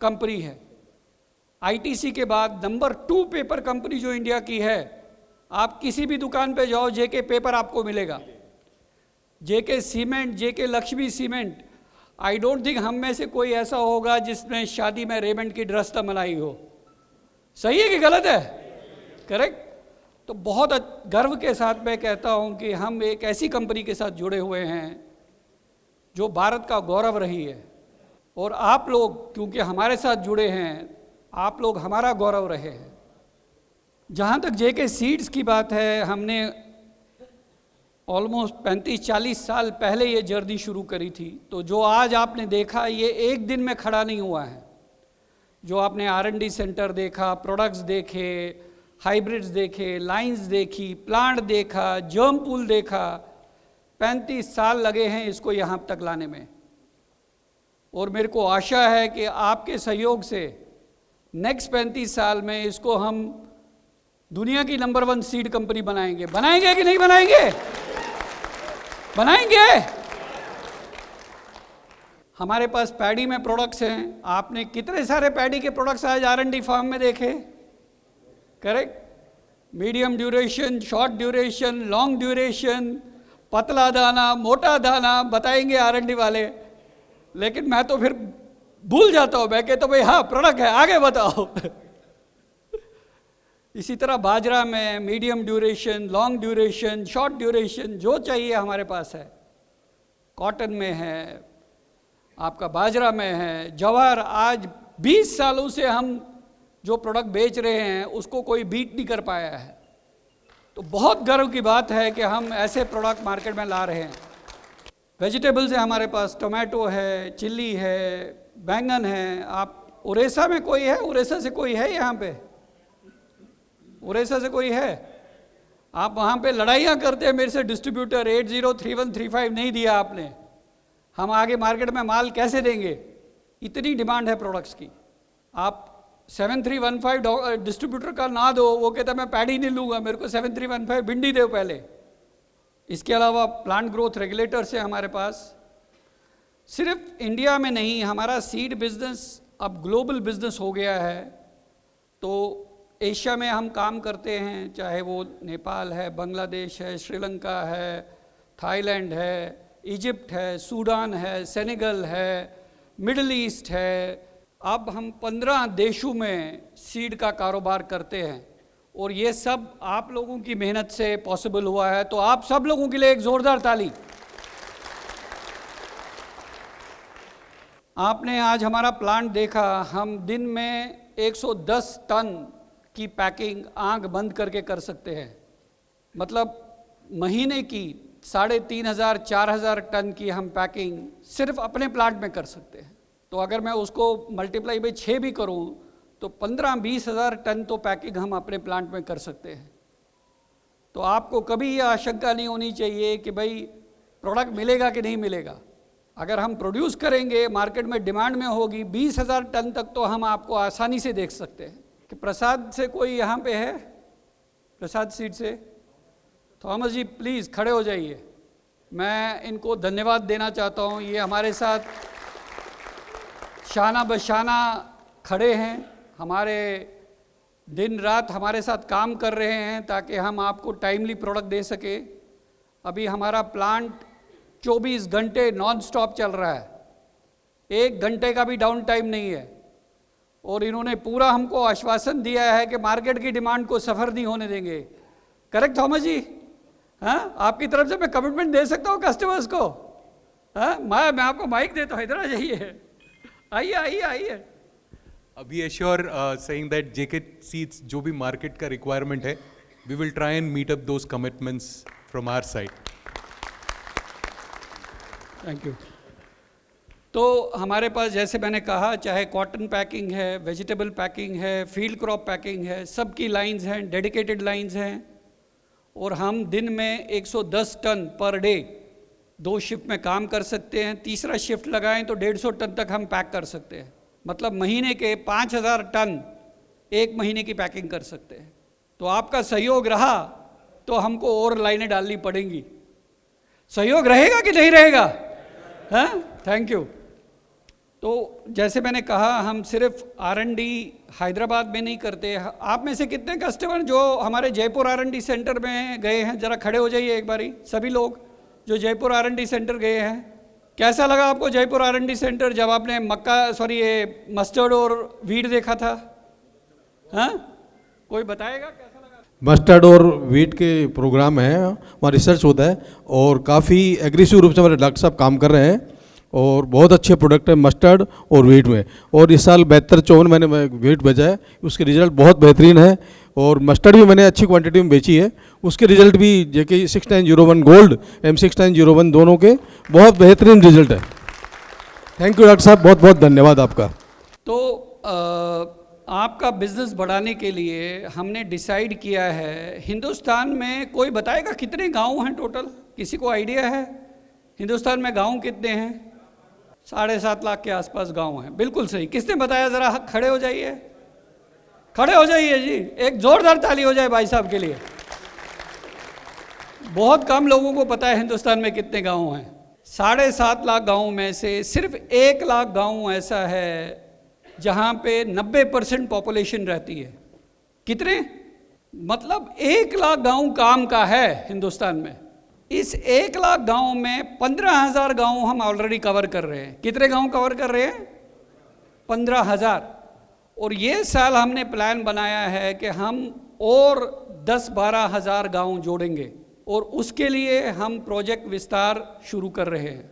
Speaker 5: कंपनी है। ITC के बाद नंबर 2 पेपर कंपनी जो इंडिया की है। आप किसी भी दुकान पे जाओ, JK पेपर आपको मिलेगा। JK cement, JK Lakshmi cement, I don't think हम में से कोई ऐसा होगा जिसने शादी में रेमंड की ड्रेस तो बनाई हो। सही है कि गलत है? करेक्ट। तो बहुत गर्व के साथ मैं कहता हूं कि हम एक ऐसी कंपनी के साथ जुड़े हुए हैं जो भारत का गौरव रही है, और आप लोग क्योंकि हमारे साथ जुड़े हैं, आप लोग हमारा गौरव रहे हैं। जहाँ तक JK सीड्स की बात है, हमने ऑलमोस्ट 35-40 साल पहले ये जर्नी शुरू करी थी। तो जो आज आपने देखा ये एक दिन में खड़ा नहीं हुआ है। जो आपने R&D सेंटर देखा, प्रोडक्ट्स देखे, हाइब्रिड्स देखे, लाइंस देखी, प्लांट देखा, जर्म पूल देखा। 35 साल लगे हैं इसको यहाँ तक लाने में, और मेरे को आशा है कि आपके सहयोग से नेक्स्ट 35 साल में इसको हम दुनिया की नंबर 1 सीड कंपनी बनाएंगे। बनाएंगे कि नहीं बनाएंगे? बनाएंगे। हमारे पास पैडी में प्रोडक्ट्स हैं। आपने कितने सारे पैडी के प्रोडक्ट्स आज R&D फार्म में देखे, correct? Medium duration, short duration, long duration, पतला दाना, मोटा दाना बताएंगे R&D वाले, लेकिन मैं तो फिर भूल जाता हूँ। मैं कहता हूँ भाई हाँ प्रोडक्ट है, आगे बताओ। इसी तरह बाजरा में medium duration, long duration, short duration जो चाहिए हमारे पास है। कॉटन में है, आपका बाजरा में है, जवार। आज 20 सालों से हम जो प्रोडक्ट बेच रहे हैं उसको कोई बीट नहीं कर पाया है। तो बहुत गर्व की बात है कि हम ऐसे प्रोडक्ट मार्केट में ला रहे हैं। वेजिटेबल्स है हमारे पास, टोमेटो है, चिल्ली है, बैंगन है। आप उड़ीसा में कोई है? उड़ीसा से कोई है यहाँ पे? उड़ीसा से कोई है? आप वहाँ पे लड़ाइयाँ करते हैं मेरे से, डिस्ट्रीब्यूटर 803135 नहीं दिया आपने, हम आगे मार्केट में माल कैसे देंगे? इतनी डिमांड है प्रोडक्ट्स की। आप 7315 डिस्ट्रीब्यूटर का ना दो, वो कहता मैं पैडी नहीं लूँगा, मेरे को 7315 भिंडी दो पहले। इसके अलावा प्लांट ग्रोथ रेगुलेटर्स है हमारे पास। सिर्फ इंडिया में नहीं, हमारा सीड बिजनेस अब ग्लोबल बिजनेस हो गया है। तो एशिया में हम काम करते हैं, चाहे वो नेपाल है, बांग्लादेश है, श्रीलंका है, थाईलैंड है, इजिप्ट है, सूडान है, सेनेगल है, मिडल ईस्ट है। अब हम 15 देशों में सीड का कारोबार करते हैं, और ये सब आप लोगों की मेहनत से पॉसिबल हुआ है। तो आप सब लोगों के लिए एक जोरदार ताली। आपने आज हमारा प्लांट देखा। हम दिन में 110 टन की पैकिंग आंख बंद करके कर सकते हैं। मतलब महीने की 3500 4000 टन की हम पैकिंग सिर्फ अपने प्लांट में कर सकते हैं। तो अगर मैं उसको मल्टीप्लाई बाई 6 भी करूं तो 15-20 हज़ार टन तो पैकिंग हम अपने प्लांट में कर सकते हैं। तो आपको कभी यह आशंका नहीं होनी चाहिए कि भाई प्रोडक्ट मिलेगा कि नहीं मिलेगा। अगर हम प्रोड्यूस करेंगे, मार्केट में डिमांड में होगी, 20,000 टन तक तो हम आपको आसानी से देख सकते हैं। कि प्रसाद से कोई यहाँ पे है? प्रसाद सीड से? थॉमस जी प्लीज़ खड़े हो जाइए। मैं इनको धन्यवाद देना चाहता हूँ। ये हमारे साथ शाना बशाना खड़े हैं, हमारे दिन रात हमारे साथ काम कर रहे हैं ताकि हम आपको टाइमली प्रोडक्ट दे सके। अभी हमारा प्लांट 24 घंटे नॉन स्टॉप चल रहा है, 1 घंटे का भी डाउन टाइम नहीं है। और इन्होंने पूरा हमको आश्वासन दिया है कि मार्केट की डिमांड को सफ़र नहीं होने देंगे। करेक्ट थॉमस जी? हाँ, आपकी तरफ से मैं कमिटमेंट दे सकता हूँ कस्टमर्स को? हाँ, मैं आपको माइक देता हूँ, इधर आ जाइए, आइए आइए आइए।
Speaker 8: अभी assure saying that JK Seeds जो भी मार्केट का रिक्वायरमेंट है, we will try and meet up those commitments from our side.
Speaker 5: Thank you. तो हमारे पास जैसे मैंने कहा, चाहे कॉटन पैकिंग है, वेजिटेबल पैकिंग है, फील्ड क्रॉप पैकिंग है, सबकी लाइंस हैं, डेडिकेटेड लाइंस हैं। और हम दिन में 110 टन पर डे 2 शिफ्ट में काम कर सकते हैं। तीसरा शिफ्ट लगाएं तो 150 टन तक हम पैक कर सकते हैं। मतलब महीने के 5000 टन 1 महीने की पैकिंग कर सकते हैं। तो आपका सहयोग रहा तो हमको और लाइनें डालनी पड़ेंगी। सहयोग रहेगा कि नहीं रहेगा? हाँ, थैंक यू। तो जैसे मैंने कहा, हम सिर्फ R&D हैदराबाद में नहीं करते। आप में से कितने कस्टमर जो हमारे जयपुर R&D सेंटर में गए हैं? ज़रा खड़े हो जाइए एक बारी, सभी लोग जो जयपुर R&D सेंटर गए हैं। कैसा लगा आपको जयपुर R&D सेंटर जब आपने ये मस्टर्ड और वीट देखा था? हाँ, कोई बताएगा कैसा लगा?
Speaker 9: मस्टर्ड और वीट के प्रोग्राम है, वहाँ रिसर्च होता है और काफ़ी एग्रेसिव रूप से हमारे डॉक्टर साहब काम कर रहे हैं और बहुत अच्छे प्रोडक्ट है मस्टर्ड और वीट में। और इस साल 72-54 मैंने वीट भेजा है, उसके रिज़ल्ट बहुत बेहतरीन है। और मस्टर्ड भी मैंने अच्छी क्वांटिटी में बेची है, उसके रिज़ल्ट भी जेके 6901 गोल्ड M6901 दोनों के बहुत बेहतरीन रिज़ल्ट है। थैंक यू डॉक्टर साहब, बहुत बहुत धन्यवाद आपका।
Speaker 5: तो आपका बिजनेस बढ़ाने के लिए हमने डिसाइड किया है, हिंदुस्तान में कोई बताएगा कितने गांव हैं टोटल? किसी को आइडिया है हिंदुस्तान में गांव कितने हैं? 7.5 लाख के आसपास गांव हैं। बिल्कुल सही। किसने बताया? ज़रा खड़े हो जाइए, खड़े हो जाइए जी, एक जोरदार ताली हो जाए भाई साहब के लिए। बहुत कम लोगों को पता है हिंदुस्तान में कितने गांव हैं। 7.5 लाख गांव में से सिर्फ 1 लाख गांव ऐसा है जहां पे 90% पॉपुलेशन रहती है। कितने? मतलब 1 लाख गांव काम का है हिंदुस्तान में। इस 1 लाख गांव में 15,000 गांव हम ऑलरेडी कवर कर रहे हैं। कितने गांव कवर कर रहे हैं? 15,000। और ये साल हमने प्लान बनाया है कि हम और 10-12 हज़ार गाँव जोड़ेंगे और उसके लिए हम प्रोजेक्ट विस्तार शुरू कर रहे हैं।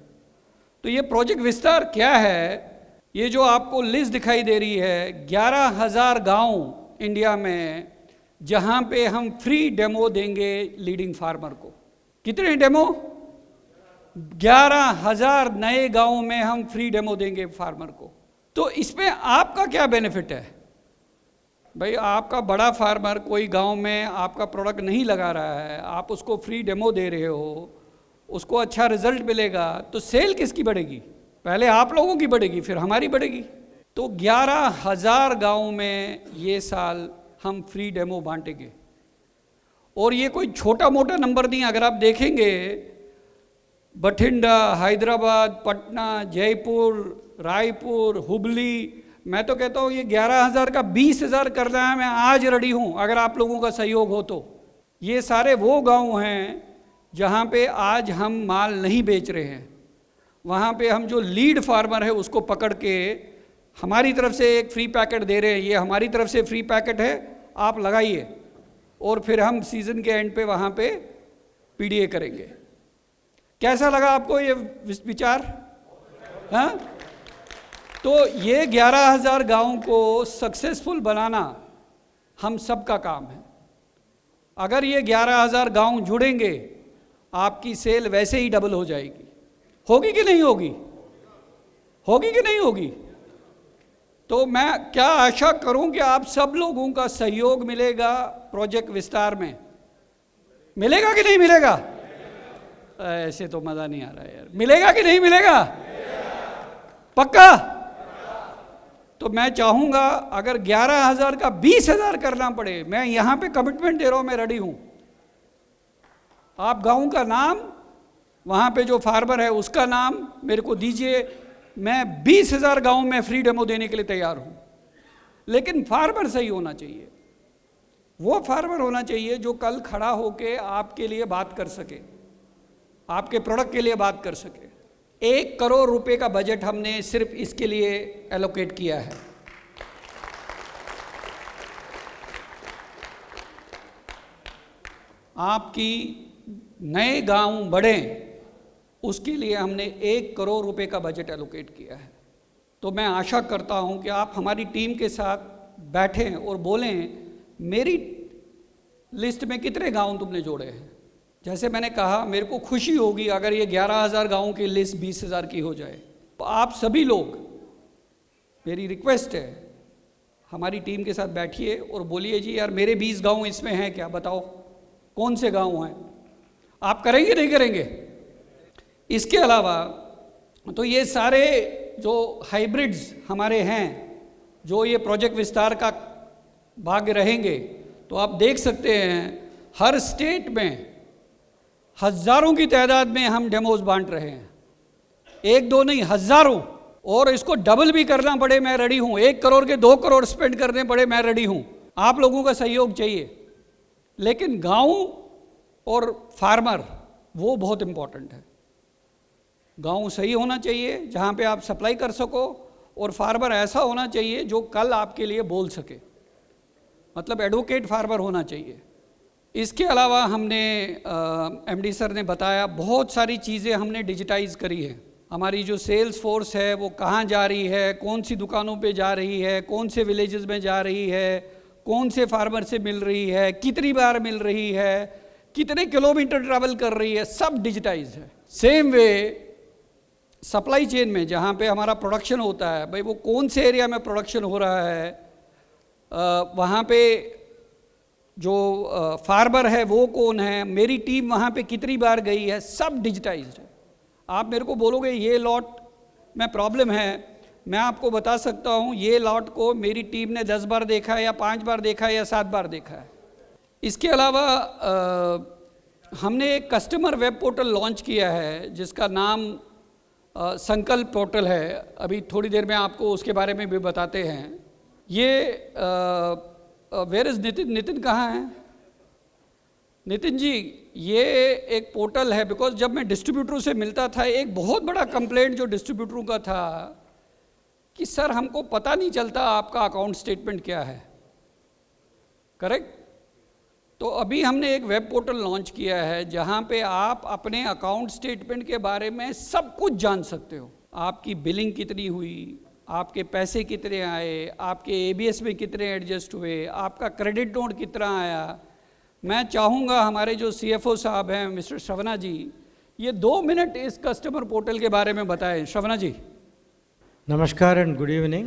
Speaker 5: तो ये प्रोजेक्ट विस्तार क्या है? ये जो आपको लिस्ट दिखाई दे रही है, 11,000 गाँव इंडिया में जहाँ पे हम फ्री डेमो देंगे लीडिंग फार्मर को। कितने डेमो? 11,000 नए गाँव में हम फ्री डेमो देंगे फार्मर को। तो इसमें आपका क्या बेनिफिट है भाई? आपका बड़ा फार्मर कोई गांव में आपका प्रोडक्ट नहीं लगा रहा है, आप उसको फ्री डेमो दे रहे हो, उसको अच्छा रिजल्ट मिलेगा, तो सेल किसकी बढ़ेगी? पहले आप लोगों की बढ़ेगी, फिर हमारी बढ़ेगी। तो 11,000 गांव में ये साल हम फ्री डेमो बांटेंगे। और ये कोई छोटा मोटा नंबर नहीं। अगर आप देखेंगे बठिंडा, हैदराबाद, पटना, जयपुर, रायपुर, हुबली, मैं तो कहता हूँ ये 11,000 का 20,000 करना है, मैं आज रेडी हूँ अगर आप लोगों का सहयोग हो तो। ये सारे वो गांव हैं जहाँ पे आज हम माल नहीं बेच रहे हैं, वहाँ पे हम जो लीड फार्मर है उसको पकड़ के हमारी तरफ से एक फ्री पैकेट दे रहे हैं। ये हमारी तरफ से फ्री पैकेट है, आप लगाइए, और फिर हम सीज़न के एंड पे वहाँ पे पीडीए करेंगे। कैसा लगा आपको ये विचार? हाँ, तो ये 11,000 गाँव को सक्सेसफुल बनाना हम सब का काम है। अगर ये 11,000 गाँव जुड़ेंगे, आपकी सेल वैसे ही डबल हो जाएगी। होगी कि नहीं होगी? होगी कि नहीं होगी? तो मैं क्या आशा करूं कि आप सब लोगों का सहयोग मिलेगा प्रोजेक्ट विस्तार में। मिलेगा कि नहीं मिलेगा? ऐसे तो मज़ा नहीं आ रहा है यार। मिलेगा कि नहीं मिलेगा? पक्का? तो मैं चाहूँगा अगर 11,000 का 20,000 करना पड़े, मैं यहाँ पे कमिटमेंट दे रहा हूँ, मैं रेडी हूँ। आप गाँव का नाम, वहाँ पे जो फार्मर है उसका नाम मेरे को दीजिए, मैं 20,000 गाँव में फ्री डेमो देने के लिए तैयार हूँ। लेकिन फार्मर सही होना चाहिए, वो फार्मर होना चाहिए जो कल खड़ा होके आपके लिए बात कर सके, आपके प्रोडक्ट के लिए बात कर सके। 1 करोड़ रुपए का बजट हमने सिर्फ इसके लिए एलोकेट किया है। आपकी नए गांव बढ़ें उसके लिए हमने 1 करोड़ रुपए का बजट एलोकेट किया है। तो मैं आशा करता हूं कि आप हमारी टीम के साथ बैठें और बोलें, मेरी लिस्ट में कितने गांव तुमने जोड़े हैं। जैसे मैंने कहा, मेरे को खुशी होगी अगर ये 11,000 गाँव की लिस्ट 20,000 की हो जाए। तो आप सभी लोग, मेरी रिक्वेस्ट है, हमारी टीम के साथ बैठिए और बोलिए जी यार मेरे 20 गाँव इसमें हैं क्या, बताओ कौन से गाँव हैं। आप करेंगे नहीं करेंगे? इसके अलावा तो ये सारे जो हाइब्रिड्स हमारे हैं, जो ये प्रोजेक्ट विस्तार का भाग रहेंगे, तो आप देख सकते हैं हर स्टेट में हज़ारों की तादाद में हम डेमोज बांट रहे हैं। 1-2 नहीं, हज़ारों। और इसको डबल भी करना पड़े मैं रेडी हूँ। 1 करोड़ के 2 करोड़ स्पेंड करने पड़े मैं रेडी हूँ। आप लोगों का सहयोग चाहिए। लेकिन गाँव और फार्मर वो बहुत इम्पोर्टेंट है। गांव सही होना चाहिए जहां पे आप सप्लाई कर सको, और फार्मर ऐसा होना चाहिए जो कल आपके लिए बोल सके, मतलब एडवोकेट फार्मर होना चाहिए। इसके अलावा हमने एमडी सर ने बताया बहुत सारी चीज़ें हमने डिजिटाइज करी है। हमारी जो सेल्स फोर्स है वो कहाँ जा रही है, कौन सी दुकानों पे जा रही है, कौन से विलेजेस में जा रही है, कौन से फार्मर से मिल रही है, कितनी बार मिल रही है, कितने किलोमीटर ट्रैवल कर रही है, सब डिजिटाइज है। सेम वे सप्लाई चेन में जहाँ पे हमारा प्रोडक्शन होता है, भाई वो कौन से एरिया में प्रोडक्शन हो रहा है, वहाँ पे जो फार्मर है वो कौन है, मेरी टीम वहाँ पे कितनी बार गई है, सब डिजिटाइज्ड है। आप मेरे को बोलोगे ये लॉट में प्रॉब्लम है, मैं आपको बता सकता हूँ ये लॉट को मेरी टीम ने 10 बार देखा है या 5 बार देखा है या 7 बार देखा है। इसके अलावा हमने एक कस्टमर वेब पोर्टल लॉन्च किया है जिसका नाम संकल्प पोर्टल है। अभी थोड़ी देर में आपको उसके बारे में भी बताते हैं। ये वेयर इज़ नितिन, नितिन कहाँ है? नितिन जी, ये एक पोर्टल है बिकॉज जब मैं डिस्ट्रीब्यूटरों से मिलता था एक बहुत बड़ा कंप्लेंट जो डिस्ट्रीब्यूटरों का था कि सर हमको पता नहीं चलता आपका अकाउंट स्टेटमेंट क्या है, करेक्ट? तो अभी हमने एक वेब पोर्टल लॉन्च किया है जहाँ पे आप अपने अकाउंट स्टेटमेंट के बारे में सब कुछ जान सकते हो। आपकी बिलिंग कितनी हुई, आपके पैसे कितने आए, आपके एबीएस में कितने एडजस्ट हुए, आपका क्रेडिट नोट कितना आया। मैं चाहूँगा हमारे जो सीएफओ साहब हैं मिस्टर श्रवणा जी, ये 2 मिनट इस कस्टमर पोर्टल के बारे में बताएं। श्रवणा जी।
Speaker 10: Namaskar and good evening.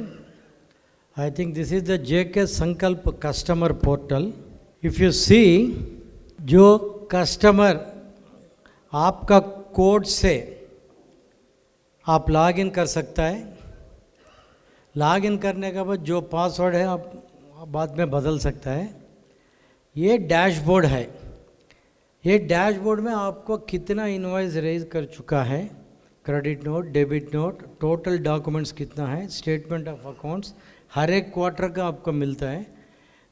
Speaker 10: I think this is the JK Sankalp customer portal. If you see, जो कस्टमर आपका कोड से आप लॉग इन कर सकता है। लॉग इन करने के बाद जो पासवर्ड है आप बाद में बदल सकता है। ये डैशबोर्ड है। ये डैशबोर्ड में आपको कितना इनवॉइस रेज कर चुका है, credit note, debit note, total documents कितना है, स्टेटमेंट ऑफ अकाउंट्स हर एक क्वार्टर का आपको मिलता है।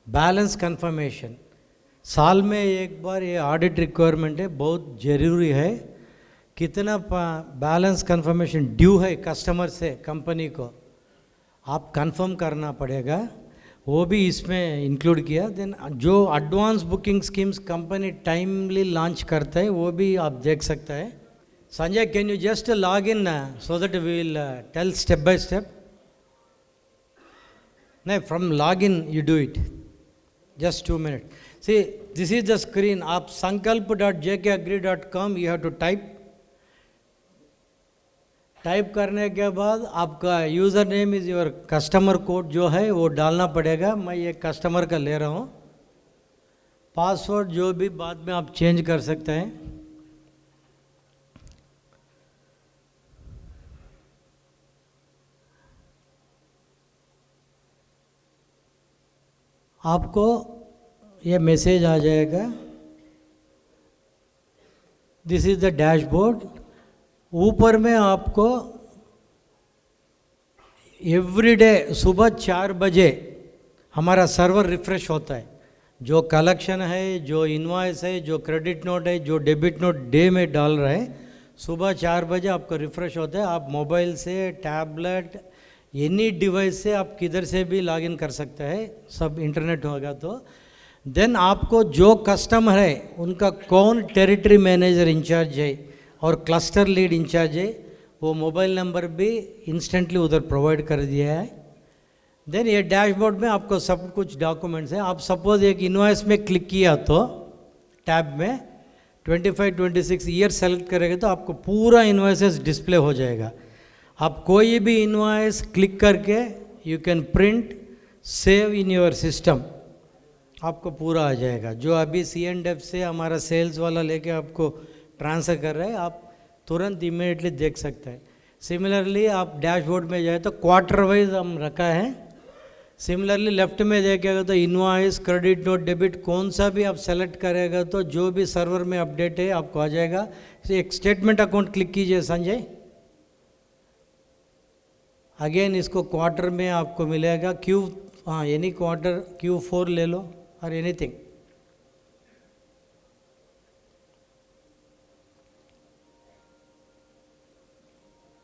Speaker 10: बैलेंस कंफर्मेशन साल में एक बार ये ऑडिट रिक्वायरमेंट है, बहुत ज़रूरी है। कितना बैलेंस कंफर्मेशन ड्यू है कस्टमर से कंपनी को आप कंफर्म करना पड़ेगा, वो भी इसमें इंक्लूड किया। देन जो advance booking schemes company timely launch करता है वो भी आप देख सकते हैं। Sanjay, can you just log in so that we will tell step by step? No, from login you do it. Just 2 minutes. See, this is the screen. आप sankalp.jkagree.com you have to type. Type करने के बाद आपका user name is your customer code जो है वो डालना पड़ेगा। मैं ये कस्टमर का ले रहा हूँ। पासवर्ड जो भी बाद में आप चेंज कर सकते हैं। आपको ये मैसेज आ जाएगा, दिस इज़ द डैशबोर्ड। ऊपर में आपको एवरीडे सुबह 4 बजे हमारा सर्वर रिफ्रेश होता है। जो कलेक्शन है, जो इनवॉइस है, जो क्रेडिट नोट है, जो डेबिट नोट डे में डाल रहे हैं, सुबह 4 बजे आपको रिफ्रेश होता है। आप मोबाइल से, टैबलेट, एनी डिवाइस से आप किधर से भी लॉगिन कर सकते हैं, सब इंटरनेट होगा तो। देन आपको जो कस्टमर है उनका कौन टेरिटरी मैनेजर इंचार्ज है और क्लस्टर लीड इंचार्ज है, वो मोबाइल नंबर भी इंस्टेंटली उधर प्रोवाइड कर दिया है। देन ये डैशबोर्ड में आपको सब कुछ डॉक्यूमेंट्स है। आप सपोज एक इनवॉइस में क्लिक किया तो टैब में 25-26 ईयर सेलेक्ट करेंगे तो आपको पूरा इनवॉइसेस डिस्प्ले हो जाएगा। आप कोई भी इनवॉइस क्लिक करके you can print save in your system, आपको पूरा आ जाएगा। जो अभी C&F से हमारा सेल्स वाला लेके आपको ट्रांसफ़र कर रहे हैं, आप तुरंत इमीडिएटली देख सकते हैं। सिमिलरली आप डैशबोर्ड में जाए तो क्वार्टर वाइज हम रखा है। सिमिलरली लेफ्ट में देखेगा तो इनवॉइस, क्रेडिट नोट, डेबिट कौन सा भी आप सेलेक्ट करेगा तो जो भी सर्वर में अपडेट है आपको आ जाएगा। एक स्टेटमेंट अकाउंट क्लिक कीजिए संजय, अगेन इसको क्वार्टर में आपको मिलेगा। एनी क्वार्टर Q4 ले लो और anything.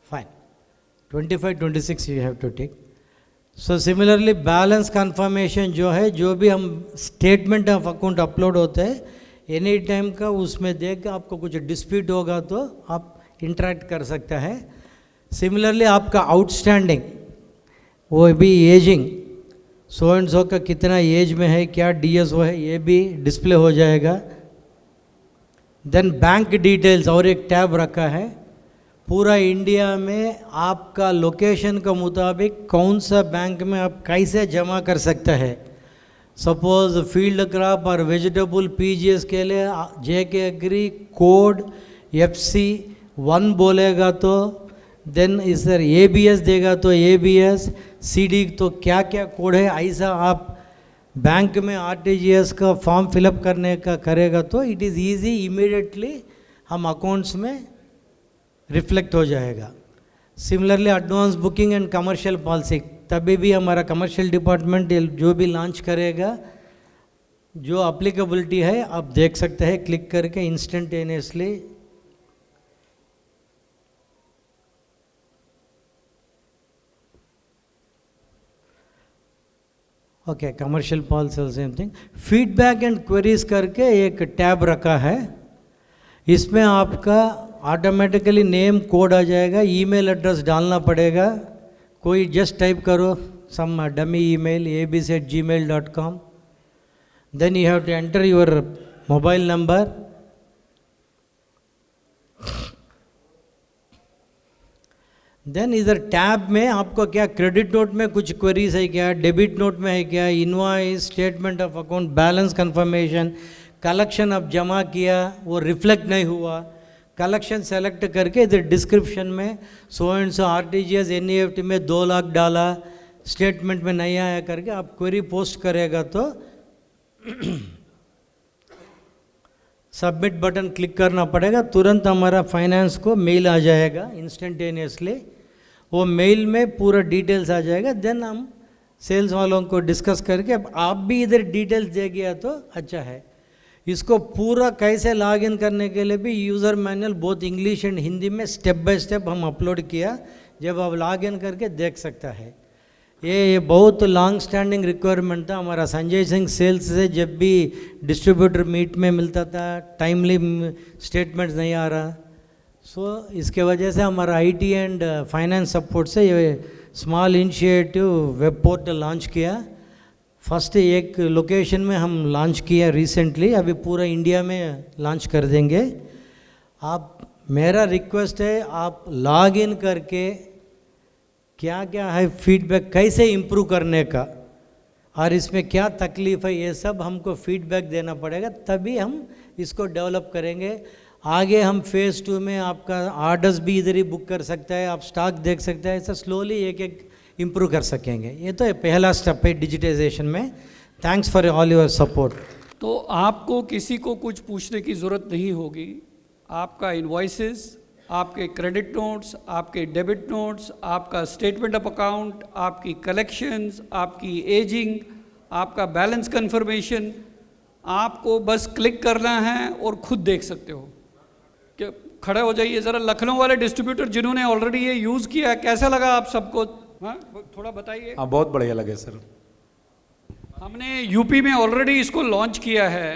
Speaker 10: Fine, 25-26 you have to take. So similarly balance confirmation जो है, जो भी हम स्टेटमेंट ऑफ अकाउंट अपलोड होते हैं एनी टाइम का, उसमें देख आपको कुछ डिस्प्यूट होगा तो आप इंटरेक्ट कर सकते हैं। सिमिलरली आपका आउटस्टैंडिंग, वो भी एजिंग, सो एंड सो का कितना एज में है, क्या DSO है, ये भी डिस्प्ले हो जाएगा। देन बैंक डिटेल्स और एक टैब रखा है। पूरा इंडिया में आपका लोकेशन के मुताबिक कौन सा बैंक में आप कैसे जमा कर सकते हैं, सपोज फील्ड क्रॉप और वेजिटेबल पीजीएस के लिए जेके एग्री कोड FC1 बोलेगा तो देन इधर ABS देगा तो ABS, CD तो क्या क्या कोड है, ऐसा आप बैंक में RTGS का फॉर्म फिलअप करने का करेगा तो इट इज़ ईजी, इमीडिएटली हम अकाउंट्स में रिफ्लेक्ट हो जाएगा। Similarly advance booking and commercial policy, तभी भी हमारा कमर्शियल डिपार्टमेंट जो भी लॉन्च करेगा जो अप्लीकेबिलिटी है आप देख सकते हैं क्लिक करके instantaneously. Okay, commercial policy same thing. Feedback and queries करके एक टैब रखा है, इसमें आपका ऑटोमेटिकली नेम कोड आ जाएगा, ईमेल एड्रेस डालना पड़ेगा, कोई जस्ट टाइप करो some dummy email abc@gmail.com, then you have to enter your mobile number, then इधर टैब में आपको क्या क्रेडिट नोट में कुछ क्वेरीज है क्या, डेबिट नोट में है क्या, invoice, statement of account, balance confirmation, collection अब जमा किया वो रिफ्लेक्ट नहीं हुआ, कलेक्शन सेलेक्ट करके इधर डिस्क्रिप्शन में so and so RTGS NEFT में 2 लाख डाला, स्टेटमेंट में नहीं आया करके आप क्वेरी पोस्ट करेगा तो सबमिट बटन क्लिक करना पड़ेगा, तुरंत हमारा फाइनेंस को मेल आ जाएगा इंस्टेंटेनियसली, वो मेल में पूरा डिटेल्स आ जाएगा, देन हम सेल्स वालों को डिस्कस करके अब आप भी इधर डिटेल्स दे गया तो अच्छा है। इसको पूरा कैसे लॉगिन करने के लिए भी यूज़र मैनुअल बहुत इंग्लिश एंड हिंदी में स्टेप बाय स्टेप हम अपलोड किया, जब आप लॉगिन करके देख सकता है। ये बहुत लॉन्ग स्टैंडिंग रिक्वायरमेंट था हमारा संजय सिंह सेल्स से, जब भी डिस्ट्रीब्यूटर मीट में मिलता था टाइमली स्टेटमेंट्स नहीं आ रहा, सो इसके वजह से हमारा IT एंड फाइनेंस सपोर्ट से ये small initiative web portal launch किया। फर्स्ट एक लोकेशन में हम लॉन्च किया रिसेंटली, अभी पूरा इंडिया में लॉन्च कर देंगे। आप, मेरा रिक्वेस्ट है आप लॉग इन करके क्या क्या है फीडबैक, कैसे इम्प्रूव करने का और इसमें क्या तकलीफ़ है, ये सब हमको फीडबैक देना पड़ेगा, तभी हम इसको डेवलप करेंगे। आगे हम फेज़ 2 में आपका ऑर्डर्स भी इधर ही बुक कर सकता है, आप स्टॉक देख सकते हैं, ऐसा स्लोली एक एक इम्प्रूव कर सकेंगे। ये तो पहला स्टेप है डिजिटाइजेशन में। Thanks for all your support.
Speaker 5: तो आपको किसी को कुछ पूछने की ज़रूरत नहीं होगी, आपका इन्वॉइसेस, आपके क्रेडिट नोट्स, आपके डेबिट नोट्स, आपका स्टेटमेंट ऑफ अकाउंट, आपकी कलेक्शंस, आपकी एजिंग, आपका बैलेंस कंफर्मेशन, आपको बस क्लिक करना है और खुद देख सकते हो। कि खड़े हो जाइए ज़रा, लखनऊ वाले डिस्ट्रीब्यूटर जिन्होंने ऑलरेडी ये यूज़ किया, कैसा लगा आप सबको? हाँ, थोड़ा बताइए।
Speaker 11: हाँ, बहुत बढ़िया लगे सर।
Speaker 5: हमने यूपी में ऑलरेडी इसको लॉन्च किया है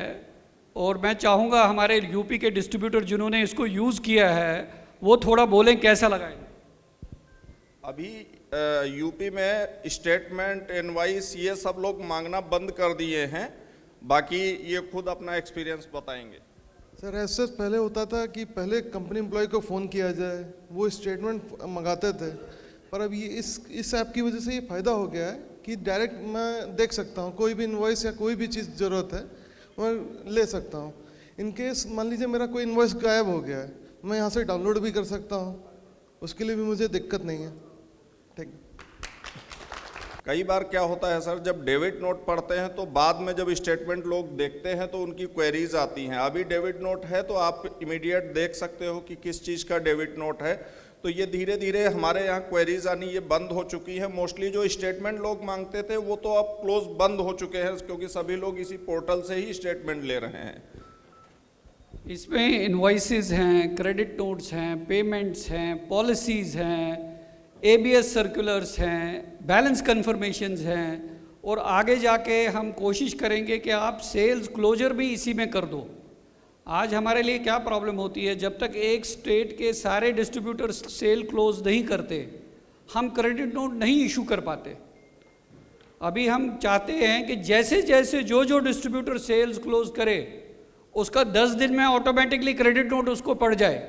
Speaker 5: और मैं चाहूँगा हमारे यूपी के डिस्ट्रीब्यूटर जिन्होंने इसको यूज़ किया है वो थोड़ा बोलें कैसा लगा है।
Speaker 12: अभी यूपी में स्टेटमेंट, इनवॉइस ये सब लोग मांगना बंद कर दिए हैं, बाकी ये खुद अपना एक्सपीरियंस बताएंगे।
Speaker 13: सर ऐसे पहले होता था कि पहले कंपनी एम्प्लॉय को फ़ोन किया जाए, वो स्टेटमेंट मंगाते थे, पर अब ये इस ऐप की वजह से ये फ़ायदा हो गया है कि डायरेक्ट मैं देख सकता हूँ, कोई भी इनवॉइस या कोई भी चीज़ ज़रूरत है मैं ले सकता हूँ। इन केस मान लीजिए मेरा कोई इनवॉइस गायब हो गया है, मैं यहाँ से डाउनलोड भी कर सकता हूँ, उसके लिए भी मुझे दिक्कत नहीं है। Thank you.
Speaker 12: कई बार क्या होता है सर, जब डेबिट नोट पढ़ते हैं तो बाद में जब स्टेटमेंट लोग देखते हैं तो उनकी क्वेरीज आती हैं। अभी डेबिट नोट है तो आप इमीडिएट देख सकते हो कि किस चीज़ का डेबिट नोट है, तो ये धीरे धीरे हमारे यहाँ क्वेरीज आनी ये बंद हो चुकी है। मोस्टली जो स्टेटमेंट लोग मांगते थे वो तो अब क्लोज बंद हो चुके हैं, क्योंकि सभी लोग इसी पोर्टल से ही स्टेटमेंट ले रहे हैं।
Speaker 5: इसमें इनवॉइसेस हैं, क्रेडिट नोट्स हैं, पेमेंट्स हैं, पॉलिसीज़ हैं, ABS सर्कुलर्स हैं, बैलेंस कन्फर्मेशंस हैं, और आगे जाके हम कोशिश करेंगे कि आप सेल्स क्लोजर भी इसी में कर दो। आज हमारे लिए क्या प्रॉब्लम होती है, जब तक एक स्टेट के सारे डिस्ट्रीब्यूटर सेल क्लोज नहीं करते हम क्रेडिट नोट नहीं इशू कर पाते। अभी हम चाहते हैं कि जैसे जैसे जो डिस्ट्रीब्यूटर सेल्स क्लोज करे उसका 10 दिन में ऑटोमेटिकली क्रेडिट नोट उसको पड़ जाए,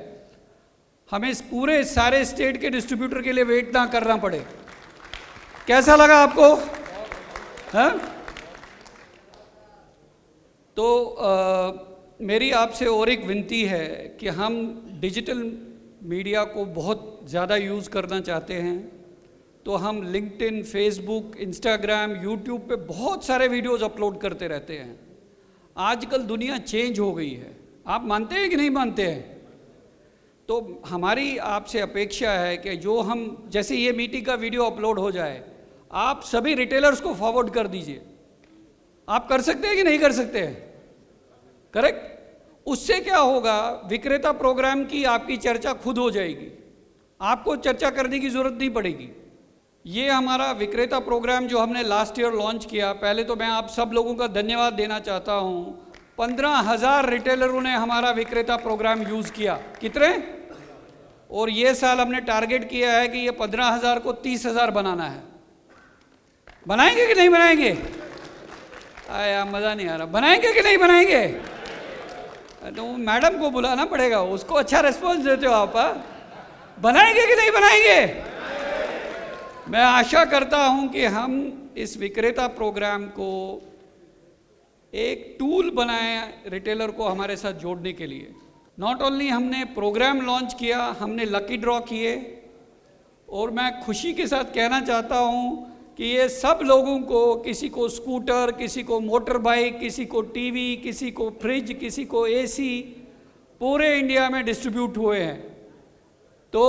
Speaker 5: हमें इस पूरे सारे स्टेट के डिस्ट्रीब्यूटर के लिए वेट ना करना पड़े। कैसा लगा आपको? हाँ, तो मेरी आपसे और एक विनती है कि हम डिजिटल मीडिया को बहुत ज़्यादा यूज़ करना चाहते हैं, तो हम लिंक्डइन, फेसबुक, इंस्टाग्राम, यूट्यूब पे बहुत सारे वीडियोस अपलोड करते रहते हैं। आजकल दुनिया चेंज हो गई है, आप मानते हैं कि नहीं मानते हैं? तो हमारी आपसे अपेक्षा है कि जो हम, जैसे ये मीटिंग का वीडियो अपलोड हो जाए, आप सभी रिटेलर्स को फॉरवर्ड कर दीजिए। आप कर सकते हैं कि नहीं कर सकते हैं? करेक्ट। उससे क्या होगा, विक्रेता प्रोग्राम की आपकी चर्चा खुद हो जाएगी, आपको चर्चा करने की ज़रूरत नहीं पड़ेगी। ये हमारा विक्रेता प्रोग्राम जो हमने लास्ट ईयर लॉन्च किया, पहले तो मैं आप सब लोगों का धन्यवाद देना चाहता हूँ। 15,000 रिटेलरों ने हमारा विक्रेता प्रोग्राम यूज़ किया। कितने? और ये साल हमने टारगेट किया है कि ये 15,000 को 30,000 बनाना है। बनाएंगे कि नहीं बनाएंगे? आया मज़ा नहीं आ रहा। बनाएंगे कि नहीं बनाएंगे? तो मैडम को बुलाना पड़ेगा, उसको अच्छा रिस्पॉन्स देते हो आप। बनाएंगे कि नहीं बनाएंगे? मैं आशा करता हूं कि हम इस विक्रेता प्रोग्राम को एक टूल बनाएं रिटेलर को हमारे साथ जोड़ने के लिए। नॉट ओनली हमने प्रोग्राम लॉन्च किया, हमने लकी ड्रॉ किए, और मैं खुशी के साथ कहना चाहता हूं कि ये सब लोगों को, किसी को स्कूटर, किसी को मोटर बाइक, किसी को टीवी, किसी को फ्रिज, किसी को एसी, पूरे इंडिया में डिस्ट्रीब्यूट हुए हैं। तो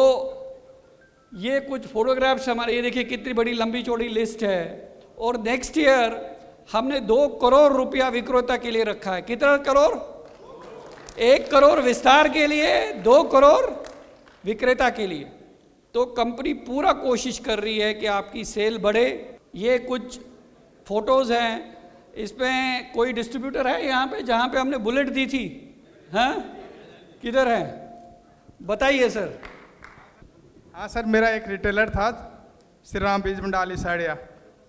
Speaker 5: ये कुछ फोटोग्राफ्स हमारे, ये देखिए कितनी बड़ी लंबी चौड़ी लिस्ट है। और नेक्स्ट ईयर हमने 2 करोड़ रुपया विक्रेता के लिए रखा है। कितना करोड़? 1 करोड़ विस्तार के लिए, 2 करोड़ विक्रेता के लिए। तो कंपनी पूरा कोशिश कर रही है कि आपकी सेल बढ़े। ये कुछ फोटोज़ हैं, इसमें कोई डिस्ट्रीब्यूटर है यहाँ पे जहाँ पे हमने बुलेट दी थी? हाँ, किधर है? बताइए सर।
Speaker 11: हाँ सर, मेरा एक रिटेलर था श्री राम बीज मंडाली साड़िया,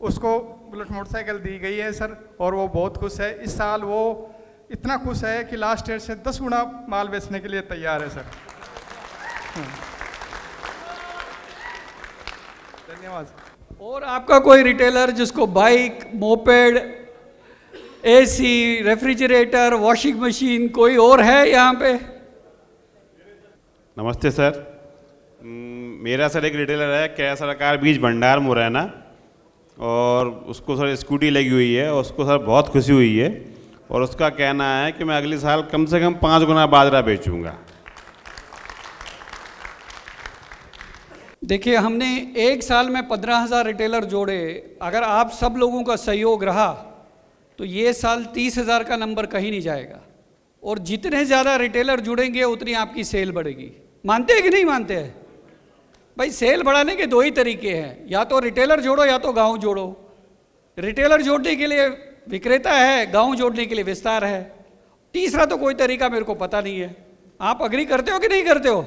Speaker 11: उसको बुलेट मोटरसाइकिल दी गई है सर, और वो बहुत खुश है। इस साल वो इतना खुश है कि लास्ट ईयर से 10 गुना माल बेचने के लिए तैयार है सर। धन्यवाद।
Speaker 5: और आपका कोई रिटेलर जिसको bike, moped, AC, refrigerator, washing machine, कोई और है यहाँ पे?
Speaker 14: नमस्ते सर, मेरा सर एक रिटेलर है क्या सरकार बीज भंडार मुरैना, और उसको सर स्कूटी लगी हुई है, और उसको सर बहुत खुशी हुई है, और उसका कहना है कि मैं अगले साल कम से कम 5 गुना बाजरा बेचूंगा।
Speaker 5: देखिए, हमने एक साल में 15,000 रिटेलर जोड़े। अगर आप सब लोगों का सहयोग रहा तो ये साल 30,000 का नंबर कहीं नहीं जाएगा, और जितने ज़्यादा रिटेलर जुड़ेंगे उतनी आपकी सेल बढ़ेगी। मानते हैं कि नहीं मानते हैं? भाई, सेल बढ़ाने के 2 ही तरीके हैं, या तो रिटेलर जोड़ो या तो गांव जोड़ो। रिटेलर जोड़ने के लिए विक्रेता है, गांव जोड़ने के लिए विस्तार है। तीसरा तो कोई तरीका मेरे को पता नहीं है। आप अग्री करते हो कि नहीं करते हो?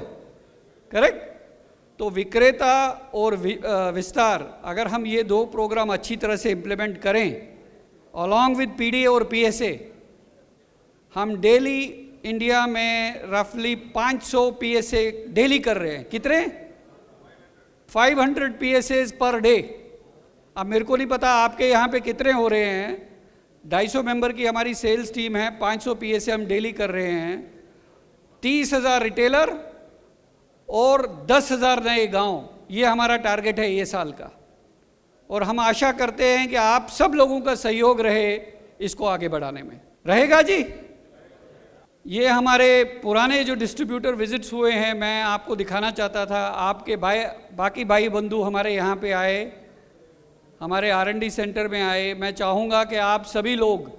Speaker 5: करेक्ट। तो विक्रेता और विस्तार, अगर हम ये 2 प्रोग्राम अच्छी तरह से इम्प्लीमेंट करें अलॉन्ग विद पीडीए और पीएसए, हम डेली इंडिया में रफली 500 पीएसए डेली कर रहे हैं। कितने? 500 पीएसए पर डे। अब मेरे को नहीं पता आपके यहाँ पे कितने हो रहे हैं। 250 मेंबर की हमारी सेल्स टीम है, 500 पीएसए हम डेली कर रहे हैं। 30,000 रिटेलर और 10,000 नए गांव, ये हमारा टारगेट है ये साल का। और हम आशा करते हैं कि आप सब लोगों का सहयोग रहे इसको आगे बढ़ाने में। रहेगा जी? ये हमारे पुराने जो डिस्ट्रीब्यूटर विजिट्स हुए हैं, मैं आपको दिखाना चाहता था। आपके बाकी भाई बंधु हमारे यहाँ पे आए, हमारे R&D सेंटर में आए। मैं चाहूँगा कि आप सभी लोग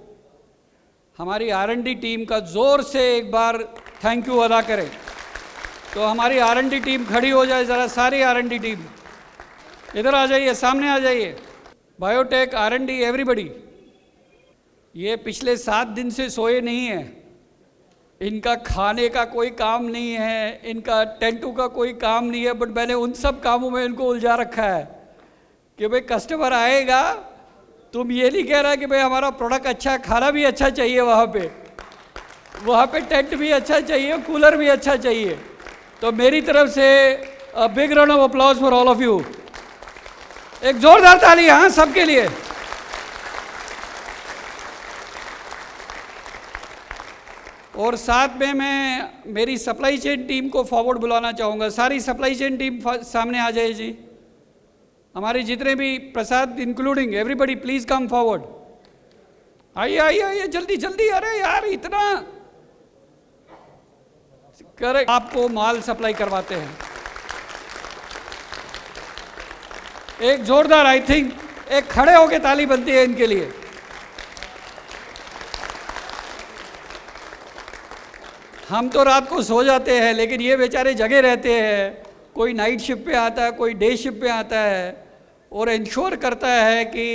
Speaker 5: हमारी R&D टीम का ज़ोर से एक बार थैंक यू अदा करें। तो हमारी R&D टीम खड़ी हो जाए ज़रा, सारी R&D टीम इधर आ जाइए, सामने आ जाइए। Biotech, R&D, everybody. ये पिछले 7 दिन से सोए नहीं हैं। इनका खाने का कोई काम नहीं है, इनका टेंटू का कोई काम नहीं है, बट मैंने उन सब कामों में इनको उलझा रखा है कि भाई कस्टमर आएगा, तुम ये नहीं कह रहा कि भाई हमारा प्रोडक्ट अच्छा, खाना भी अच्छा चाहिए, वहाँ पे टेंट भी अच्छा चाहिए, कूलर भी अच्छा चाहिए। तो मेरी तरफ से big round of applause for all of you. एक जोरदार ताली हाँ सबके लिए। और साथ में मैं मेरी सप्लाई चेन टीम को फॉरवर्ड बुलाना चाहूँगा। सारी सप्लाई चेन टीम सामने आ जाए जी। हमारे जितने भी प्रसाद including everybody please come forward. आइए आइए आइए जल्दी जल्दी। अरे यार इतना करेक्ट, आपको माल सप्लाई करवाते हैं। एक जोरदार आई थिंक एक खड़े होके ताली बनती है इनके लिए। हम तो रात को सो जाते हैं लेकिन ये बेचारे जगे रहते हैं। कोई नाइट शिफ्ट पे आता है, कोई डे शिफ्ट पे आता है और इंश्योर करता है कि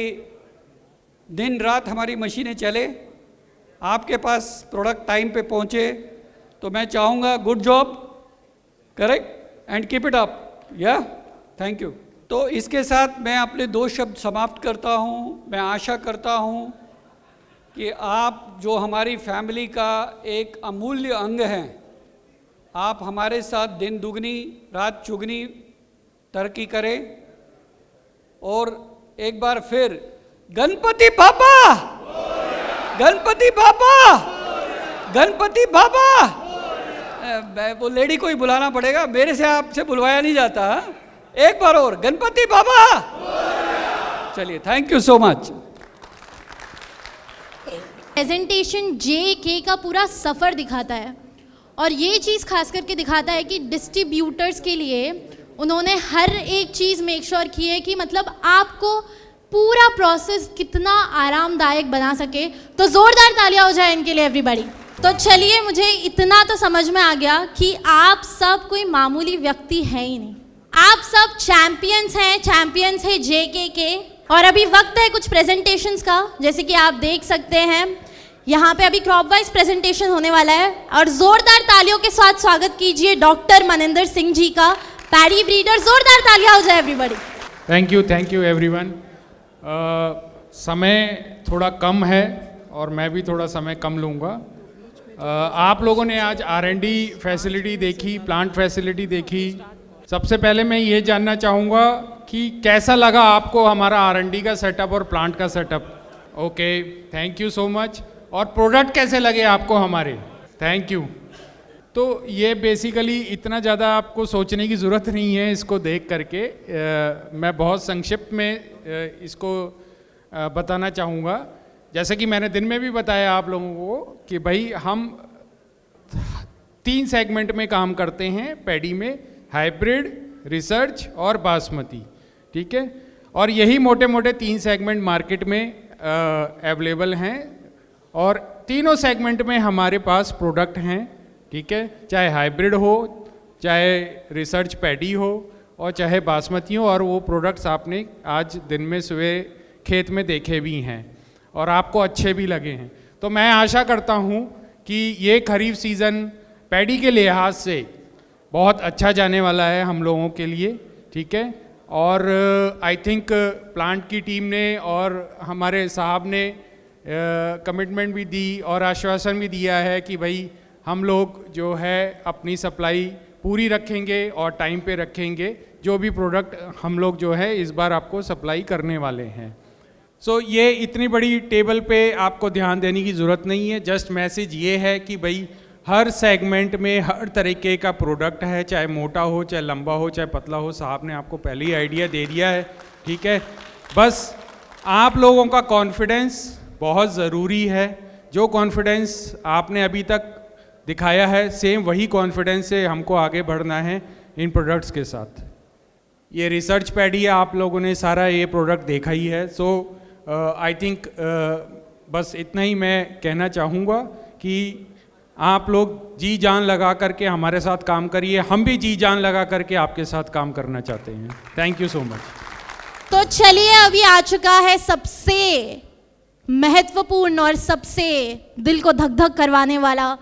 Speaker 5: दिन रात हमारी मशीनें चले, आपके पास प्रोडक्ट टाइम पे पहुँचे। तो मैं चाहूँगा good job, correct, and keep it up. या थैंक यू। तो इसके साथ मैं अपने 2 शब्द समाप्त करता हूँ। मैं आशा करता हूँ कि आप जो हमारी फैमिली का एक अमूल्य अंग हैं, आप हमारे साथ दिन दुगनी रात चुगनी तरक्की करें। और एक बार फिर गणपति बाबा, गणपति बाबा, गणपति बाबा। वो लेडी को ही बुलाना पड़ेगा, मेरे से आपसे बुलवाया नहीं जाता। एक बार और गणपति बाबा। चलिए, thank you so much.
Speaker 1: Presentation JK का पूरा सफ़र दिखाता है और ये चीज़ खास करके दिखाता है कि डिस्ट्रीब्यूटर्स के लिए उन्होंने हर एक चीज़ मेक श्योर की है कि मतलब आपको पूरा प्रोसेस कितना आरामदायक बना सके। तो ज़ोरदार तालियां हो जाए इनके लिए एवरीबॉडी। तो चलिए, मुझे इतना तो समझ में आ गया कि आप सब कोई मामूली व्यक्ति है ही नहीं, आप सब चैंपियंस हैं JK के। और अभी वक्त है कुछ प्रेजेंटेशंस का, जैसे कि आप देख सकते हैं यहाँ पे अभी क्रॉप वाइज प्रेजेंटेशन होने वाला है। और जोरदार तालियों के साथ स्वागत कीजिए डॉक्टर मनिंदर सिंह जी का, पैडी ब्रीडर। जोरदार तालियां हो जाए एवरीबॉडी।
Speaker 15: Thank you everyone. समय थोड़ा कम है और मैं भी थोड़ा समय कम लूँगा। आप लोगों ने आज R&D फैसिलिटी देखी, प्लांट फैसिलिटी देखी। सबसे पहले मैं ये जानना चाहूँगा कि कैसा लगा आपको हमारा R&D का सेटअप और प्लांट का setup. Okay, thank you so much. और प्रोडक्ट कैसे लगे आपको हमारे? Thank you. तो ये बेसिकली इतना ज़्यादा आपको सोचने की ज़रूरत नहीं है इसको देख करके। मैं बहुत संक्षिप्त में इसको बताना चाहूँगा। जैसे कि मैंने दिन में भी बताया आप लोगों को कि भाई हम 3 सेगमेंट में काम करते हैं पैडी में, हाइब्रिड, रिसर्च और बासमती। ठीक है, और यही मोटे मोटे 3 सेगमेंट मार्केट में अवेलेबल हैं और तीनों सेगमेंट में हमारे पास प्रोडक्ट हैं। ठीक है, चाहे हाइब्रिड हो, चाहे रिसर्च पैडी हो और चाहे बासमती हो। और वो प्रोडक्ट्स आपने आज दिन में सुबह खेत में देखे भी हैं और आपको अच्छे भी लगे हैं। तो मैं आशा करता हूँ कि ये खरीफ सीज़न पैडी के लिहाज से बहुत अच्छा जाने वाला है हम लोगों के लिए। ठीक है, और आई थिंक प्लांट की टीम ने और हमारे साहब ने कमिटमेंट भी दी और आश्वासन भी दिया है कि भाई हम लोग जो है अपनी सप्लाई पूरी रखेंगे और टाइम पे रखेंगे। जो भी प्रोडक्ट हम लोग जो है इस बार आपको सप्लाई करने वाले हैं। सो ये इतनी बड़ी टेबल पे आपको ध्यान देने की ज़रूरत नहीं है। जस्ट मैसेज ये है कि भाई हर सेगमेंट में हर तरीके का प्रोडक्ट है, चाहे मोटा हो, चाहे लंबा हो, चाहे पतला हो। साहब ने आपको पहले ही आइडिया दे दिया है। ठीक है, बस आप लोगों का कॉन्फिडेंस बहुत ज़रूरी है। जो कॉन्फिडेंस आपने अभी तक दिखाया है, सेम वही कॉन्फिडेंस से हमको आगे बढ़ना है इन प्रोडक्ट्स के साथ। ये रिसर्च पैडी है, आप लोगों ने सारा ये प्रोडक्ट देखा ही है। सो आई थिंक बस इतना ही मैं कहना चाहूँगा कि आप लोग जी जान लगा करके हमारे साथ काम करिए। हम भी जी जान लगा करके आपके साथ काम करना चाहते हैं। Thank you so much.
Speaker 1: तो चलिए, अभी आ चुका है सबसे महत्वपूर्ण और सबसे दिल को धक धक करवाने वाला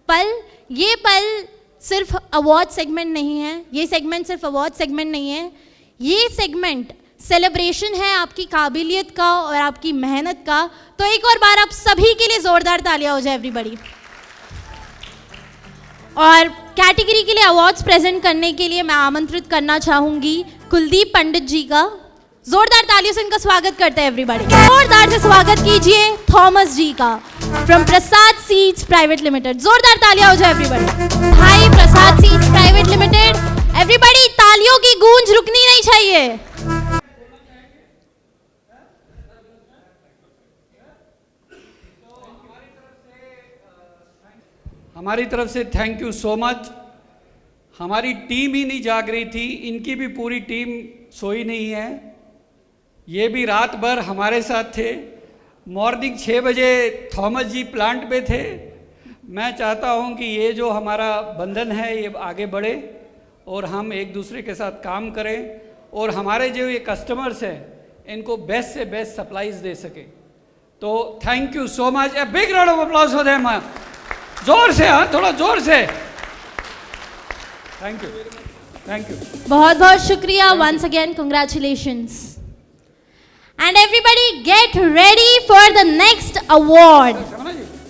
Speaker 1: पल। ये पल सिर्फ अवार्ड सेगमेंट नहीं है, ये सेगमेंट सिर्फ अवार्ड सेगमेंट नहीं है, ये सेगमेंट सेलिब्रेशन है आपकी काबिलियत का और आपकी मेहनत का। तो एक और बार आप सभी के लिए जोरदार तालियां हो जाए एवरीबॉडी। और कैटेगरी के लिए अवार्ड्स प्रेजेंट करने के लिए मैं आमंत्रित करना चाहूंगी कुलदीप पंडित जी का। जोरदार तालियों से इनका स्वागत करते हैं एवरीबॉडी। जोरदार से स्वागत कीजिए थॉमस जी का। From Prasad seeds private limited. जोरदार तालियां हो जाए एवरीबॉडी। भाई प्रसाद सीड्स प्राइवेट लिमिटेड, एवरीबॉडी तालियों की गूंज रुकनी नहीं चाहिए।
Speaker 5: हमारी तरफ से थैंक यू सो मच। हमारी टीम ही नहीं जाग रही थी, इनकी भी पूरी टीम सोई नहीं है। ये भी रात भर हमारे साथ थे। मॉर्निंग 6 बजे थॉमस जी प्लांट पे थे। मैं चाहता हूँ कि ये जो हमारा बंधन है ये आगे बढ़े और हम एक दूसरे के साथ काम करें और हमारे जो ये कस्टमर्स हैं इनको बेस्ट से बेस्ट सप्लाईज दे सके। तो thank you so much. A big round of applause for them. जोर से, हाँ थोड़ा जोर से। Thank you, thank you.
Speaker 1: बहुत बहुत शुक्रिया। Once again congratulations. And everybody get ready for the next award,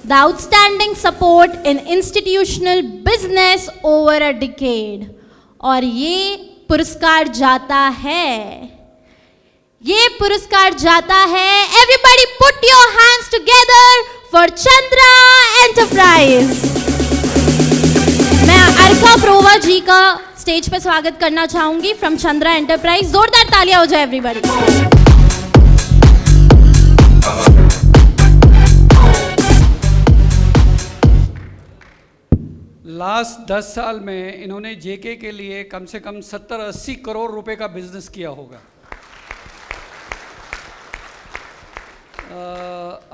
Speaker 1: the outstanding support in institutional business over a decade। और ये पुरस्कार जाता है, everybody put your hands together for Chandra Enterprise। मैं अर्का प्रोवा जी का स्टेज पे स्वागत करना चाहूंगी फ्रॉम चंद्रा एंटरप्राइज। जोरदार तालियां हो जाए एवरीबॉडी।
Speaker 5: लास्ट 10 साल में इन्होंने जेके के लिए कम से कम 70-80 करोड़ रुपए का बिजनेस किया होगा।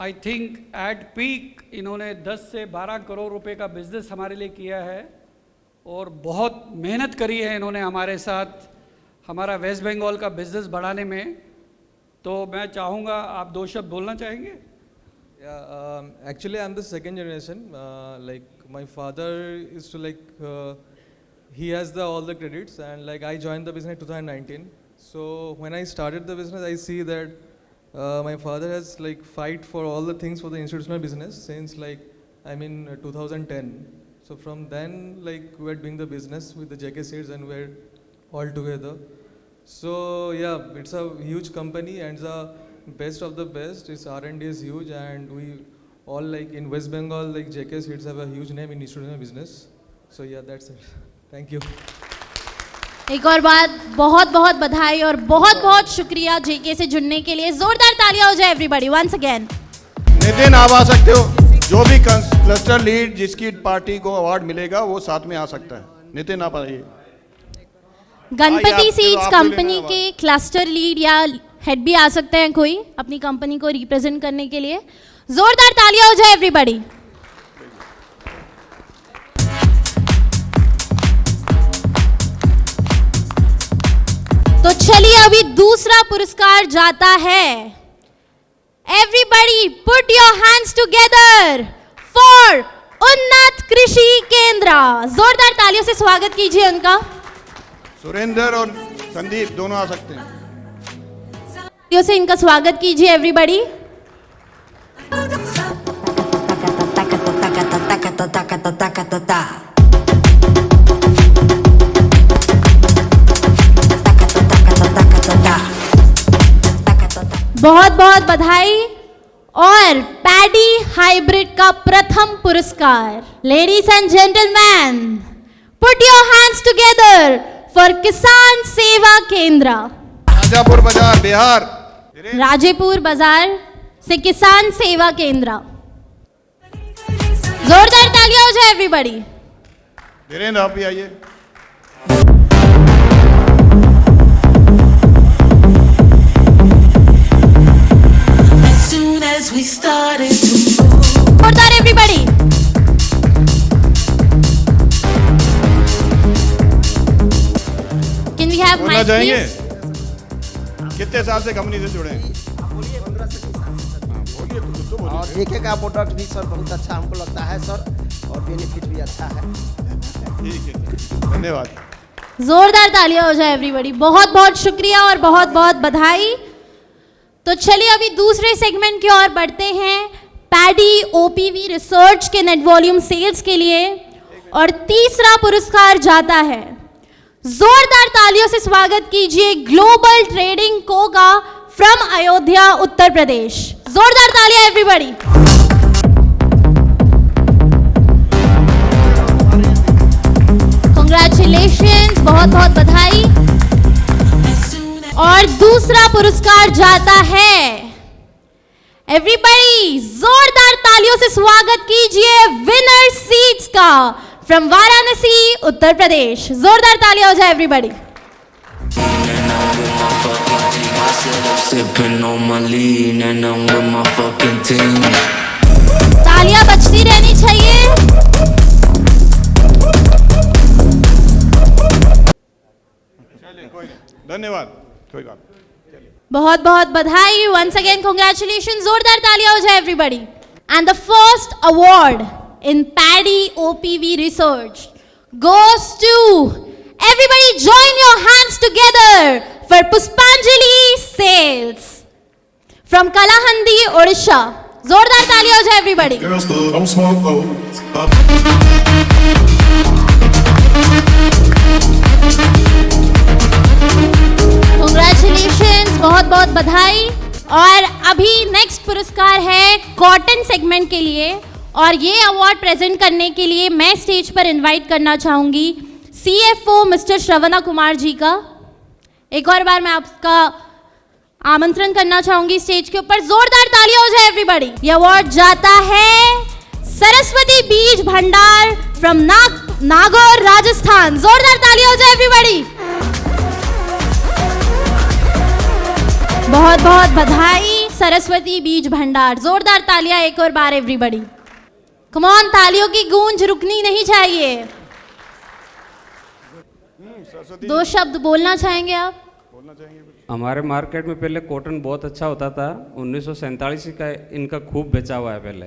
Speaker 5: आई थिंक एट पीक इन्होंने 10 से 12 करोड़ रुपए का बिजनेस हमारे लिए किया है और बहुत मेहनत करी है इन्होंने हमारे साथ हमारा वेस्ट बंगाल का बिजनेस बढ़ाने में। तो मैं चाहूँगा आप 2 शब्द बोलना चाहेंगे?
Speaker 16: Actually, I'm the second generation. Like my father is to he has all the credits, and I joined the business in 2019. So when I started the business, I see that my father has fight for all the things for the institutional business since 2010. So from then we're doing the business with the JK Seeds and we're all together. So yeah, it's a huge company and the best of the best. Its R&D is huge and we all in West Bengal JK Seeds have a huge name in institutional business. So yeah, that's it. Thank you.
Speaker 1: एक और बात, बहुत बहुत बधाई और बहुत बहुत शुक्रिया जेके से जुड़ने के लिए। जोरदार तालियां हो जाए एवरीबॉडी वंस अगेन।
Speaker 17: नितिन आप आ सकते हो। जो भी क्लस्टर लीड जिसकी पार्टी को अवार्ड मिलेगा वो साथ में आ सकता है। नितिन आप आइए।
Speaker 1: गणपति सीड्स कंपनी के क्लस्टर लीड या हेड भी आ सकते हैं कोई अपनी कंपनी को रिप्रेजेंट करने के लिए। जोरदार तालियां हो जाए एवरीबॉडी। तो चलिए अभी दूसरा पुरस्कार जाता है। Everybody put your hands together for उन्नत कृषि केंद्र। जोरदार तालियों से स्वागत कीजिए उनका।
Speaker 17: सुरेंद्र और संदीप दोनों आ सकते हैं।
Speaker 1: तालियों से इनका स्वागत कीजिए एवरीबॉडी। बहुत बहुत बधाई। और पैडी हाइब्रिड का प्रथम पुरस्कार। Ladies and gentleman put your hands together for किसान सेवा केंद्र।
Speaker 17: राजापुर बाजार बिहार।
Speaker 1: राजेपुर बाजार से किसान सेवा केंद्र। जोरदार तालियां हो जाए एवरीबॉडी।
Speaker 17: वीरेंद्र आप भी आइए।
Speaker 1: जोरदार everybody. Can we have mic please?
Speaker 17: कितने साल से कंपनी से जुड़े हैं?
Speaker 18: और जेके का प्रोडक्ट भी सर बहुत अच्छा हमको लगता है सर और बेनिफिट भी अच्छा है।
Speaker 17: ठीक है, धन्यवाद।
Speaker 1: जोरदार तालियां हो जाए एवरीबॉडी। बहुत बहुत शुक्रिया और बहुत बहुत बधाई। तो चलिए अभी दूसरे सेगमेंट की ओर बढ़ते हैं। पैडी ओपीवी रिसर्च के नेट वॉल्यूम सेल्स के लिए और तीसरा पुरस्कार जाता है। जोरदार तालियों से स्वागत कीजिए ग्लोबल ट्रेडिंग को का फ्रॉम अयोध्या उत्तर प्रदेश। जोरदार तालियां एवरीबॉडी। कॉन्ग्रेचुलेशन, बहुत बहुत बधाई। और दूसरा पुरस्कार जाता है, एवरीबॉडी जोरदार तालियों से स्वागत कीजिए विनर सीट्स का फ्रॉम वाराणसी उत्तर प्रदेश। जोरदार तालियां हो जाए एवरीबॉडी। तालियां बजती रहनी चाहिए।
Speaker 17: धन्यवाद, कोई बात।
Speaker 1: बहुत बहुत बधाई, वंस अगेन कांग्रेचुलेशन, जोरदार तालियां हो जाए everybody. And the first award in paddy OPV research goes to everybody. Join your hands together for Puspanjali Sales from Kalahandi, Odisha. जोरदार तालियां हो जाए एवरीबॉडी। कांग्रेचुलेशंस, बहुत बहुत बधाई। और अभी नेक्स्ट पुरस्कार है कॉटन सेगमेंट के लिए, और ये अवार्ड प्रेजेंट करने के लिए मैं स्टेज पर इनवाइट करना चाहूंगी CFO मिस्टर श्रवणा कुमार जी का। एक और बार मैं आपका आमंत्रण करना चाहूंगी स्टेज के ऊपर। जोरदार तालियां हो जाए एवरीबॉडी। ये अवार्ड जाता है सरस्वती बीज भंडार फ्रॉम नागौर राजस्थान। जोरदार तालियां हो जाए एवरीबॉडी। बहुत बहुत बधाई सरस्वती बीज भंडार। जोरदार तालियां एक और बार एवरीबॉडी। कम ऑन, तालियों की गूंज रुकनी नहीं चाहिए। दो शब्द बोलना चाहेंगे आप?
Speaker 19: हमारे मार्केट में पहले कॉटन बहुत अच्छा होता था, 1947 का इनका खूब बेचा हुआ है पहले,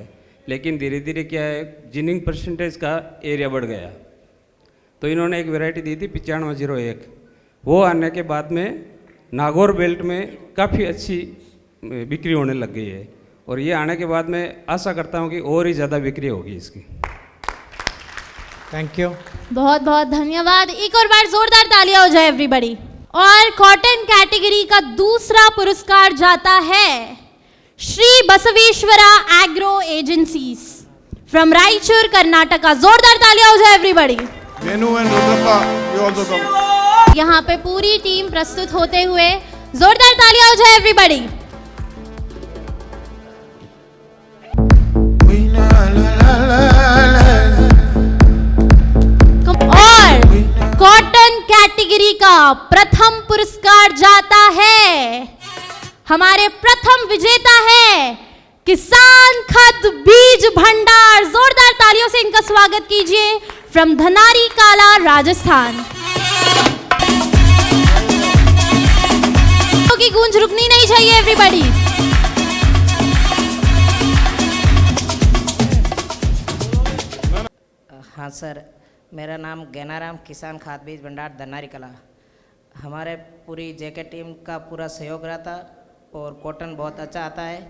Speaker 19: लेकिन धीरे धीरे क्या है, जिनिंग परसेंटेज का एरिया बढ़ गया, तो इन्होंने एक वैरायटी दी थी 9501। वो आने के बाद में नागौर बेल्ट में काफ़ी अच्छी बिक्री होने लग गई है, और ये आने के बाद मैं आशा करता हूँ कि और ही ज़्यादा बिक्री होगी इसकी।
Speaker 10: थैंक यू,
Speaker 1: बहुत बहुत धन्यवाद। एक और बार जोरदार तालियां हो जाए एवरीबॉडी। और कॉटन कैटेगरी का दूसरा पुरस्कार जाता है Shri Basaveshwara agro agencies from Raichur Karnataka. जोरदार तालियां हो जाए एवरीबॉडी। यहाँ पे पूरी टीम प्रस्तुत होते हुए जोरदार तालियां हो जाए एवरीबॉडी। और कॉटन कैटेगरी का प्रथम पुरस्कार जाता है, हमारे प्रथम विजेता है किसान खद बीज भंडार। जोरदार तालियों से इनका स्वागत कीजिए फ्रॉम धनारी काला राजस्थान। की गूंज रुकनी नहीं चाहिए एवरीबॉडी।
Speaker 20: हाँ सर, मेरा नाम गैनाराम, किसान खाद बीज भंडार धनारी कला। हमारे पूरी जेके टीम का पूरा सहयोग रहता और कॉटन बहुत अच्छा आता है।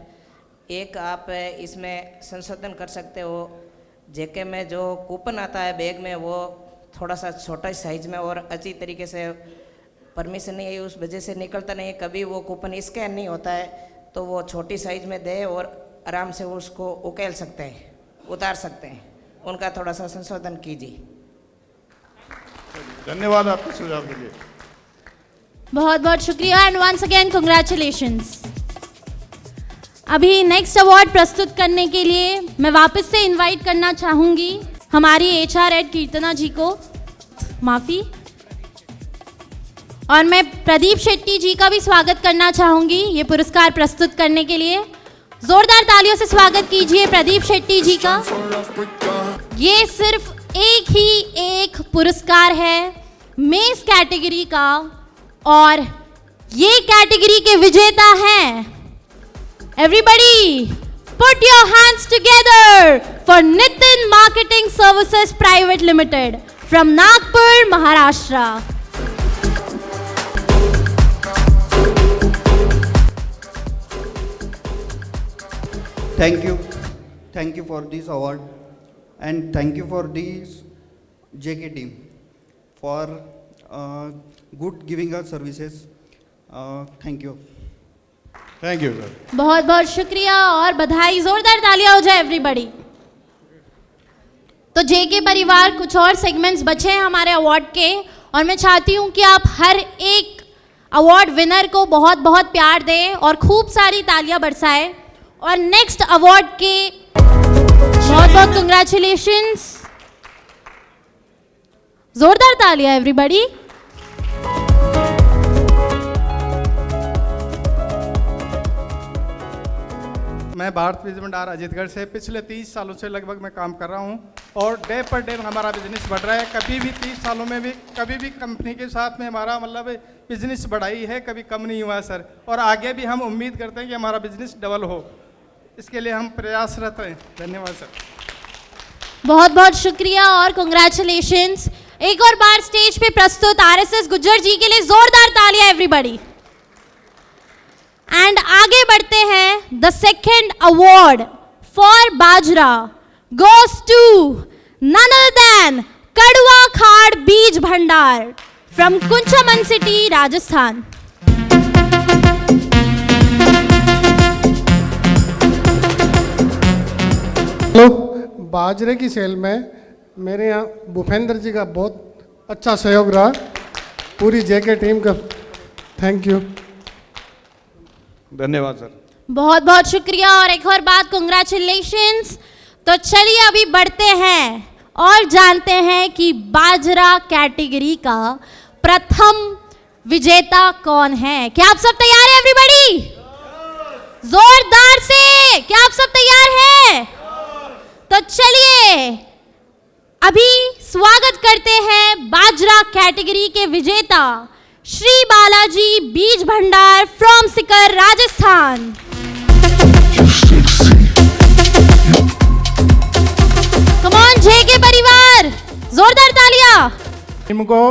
Speaker 20: एक आप इसमें संशोधन कर सकते हो, जेके में जो कूपन आता है बैग में, वो थोड़ा सा छोटा साइज में और अच्छी तरीके से परमिशन नहीं है, उस वजह से निकलता नहीं है। कभी वो कूपन स्कैन नहीं होता है, तो वो छोटी साइज में दे और आराम से उसको उकेल सकते हैं, उतार सकते हैं। उनका थोड़ा सा संशोधन कीजिए।
Speaker 17: धन्यवाद आपके सुझाव के लिए।
Speaker 1: बहुत बहुत शुक्रिया एंड वंस अगेन कांग्रेचुलेशंस। अभी नेक्स्ट अवार्ड प्रस्तुत करने के लिए मैं वापस से इनवाइट करना चाहूंगी हमारी HR हेड कीर्तना जी को, माफ़ी, और मैं प्रदीप शेट्टी जी का भी स्वागत करना चाहूंगी ये पुरस्कार प्रस्तुत करने के लिए। जोरदार तालियों से स्वागत कीजिए प्रदीप शेट्टी जी का। ये सिर्फ एक पुरस्कार है मेस कैटेगरी का, और ये कैटेगरी के विजेता हैं, everybody put your hands together for Nitin marketing services private limited from Nagpur, Maharashtra.
Speaker 21: Thank you for this award, and thank you for this JK team for good giving us services. Thank you.
Speaker 17: Thank you.
Speaker 1: बहुत बहुत शुक्रिया और बधाई। जोरदार तालियां हो जाए एवरीबॉडी। तो जेके परिवार, कुछ और सेगमेंट्स बचे हैं हमारे अवार्ड के, और मैं चाहती हूँ कि आप हर एक अवार्ड विनर को बहुत बहुत प्यार दें और खूब सारी तालियां बरसाएं। और नेक्स्ट अवार्ड के बहुत बहुत कंग्रेचुलेशंस, जोरदार तालियां एवरीबॉडी।
Speaker 11: मैं भारत बीज भंडार अजीतगढ़ से पिछले 30 सालों से लगभग मैं काम कर रहा हूं और डे पर डे हमारा बिजनेस बढ़ रहा है। कभी भी 30 सालों में भी कभी भी कंपनी के साथ में हमारा मतलब बिजनेस बढ़ाई है, कभी कम नहीं हुआ सर। और आगे भी हम उम्मीद करते हैं कि हमारा बिजनेस डबल हो, इसके लिए हम प्रयासरत हैं। धन्यवाद सर।
Speaker 1: बहुत बहुत शुक्रिया और कंग्रेचुलेशंस। एक और बार स्टेज पे प्रस्तुत आरएसएस गुज्जर जी के लिए जोरदार तालियां एवरीबॉडी। एंड आगे बढ़ते हैं। The second award for bajra goes to none other than Kadwa Khad Beej भंडार from Kuchaman city, Rajasthan.
Speaker 3: Hello, बाजरे की सेल में मेरे यहाँ भूपेंद्र जी का बहुत अच्छा सहयोग रहा, पूरी जेके टीम का थैंक यू,
Speaker 17: धन्यवाद सर।
Speaker 1: बहुत बहुत शुक्रिया और एक और बात कंग्रेचुलेशंस। तो चलिए अभी बढ़ते हैं और जानते हैं कि बाजरा कैटेगरी का प्रथम विजेता कौन है। क्या आप सब तैयार हैं एवरीबॉडी? जोरदार से, क्या आप सब तैयार हैं? तो चलिए अभी स्वागत करते हैं बाजरा कैटेगरी के विजेता श्री बालाजी बीज भंडार from Sikar, Rajasthan. Come on JK परिवार, जोरदार तालियां
Speaker 3: टीम को।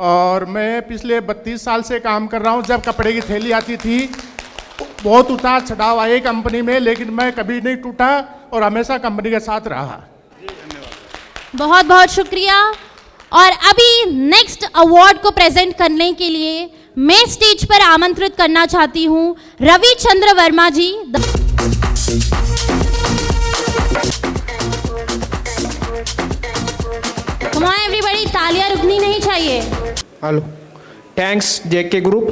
Speaker 3: और मैं पिछले 32 साल से काम कर रहा हूं। जब कपड़े की थैली आती थी बहुत उतार चढ़ाव आए कंपनी में, लेकिन मैं कभी नहीं टूटा और हमेशा कंपनी के साथ रहा।
Speaker 1: बहुत बहुत शुक्रिया। और अभी नेक्स्ट अवार्ड को प्रेजेंट करने के लिए मैं स्टेज पर आमंत्रित करना चाहती हूं Ravichandra Varma ji. Come on everybody, तालियां रुकनी नहीं चाहिए।
Speaker 22: Hello, thanks JK group.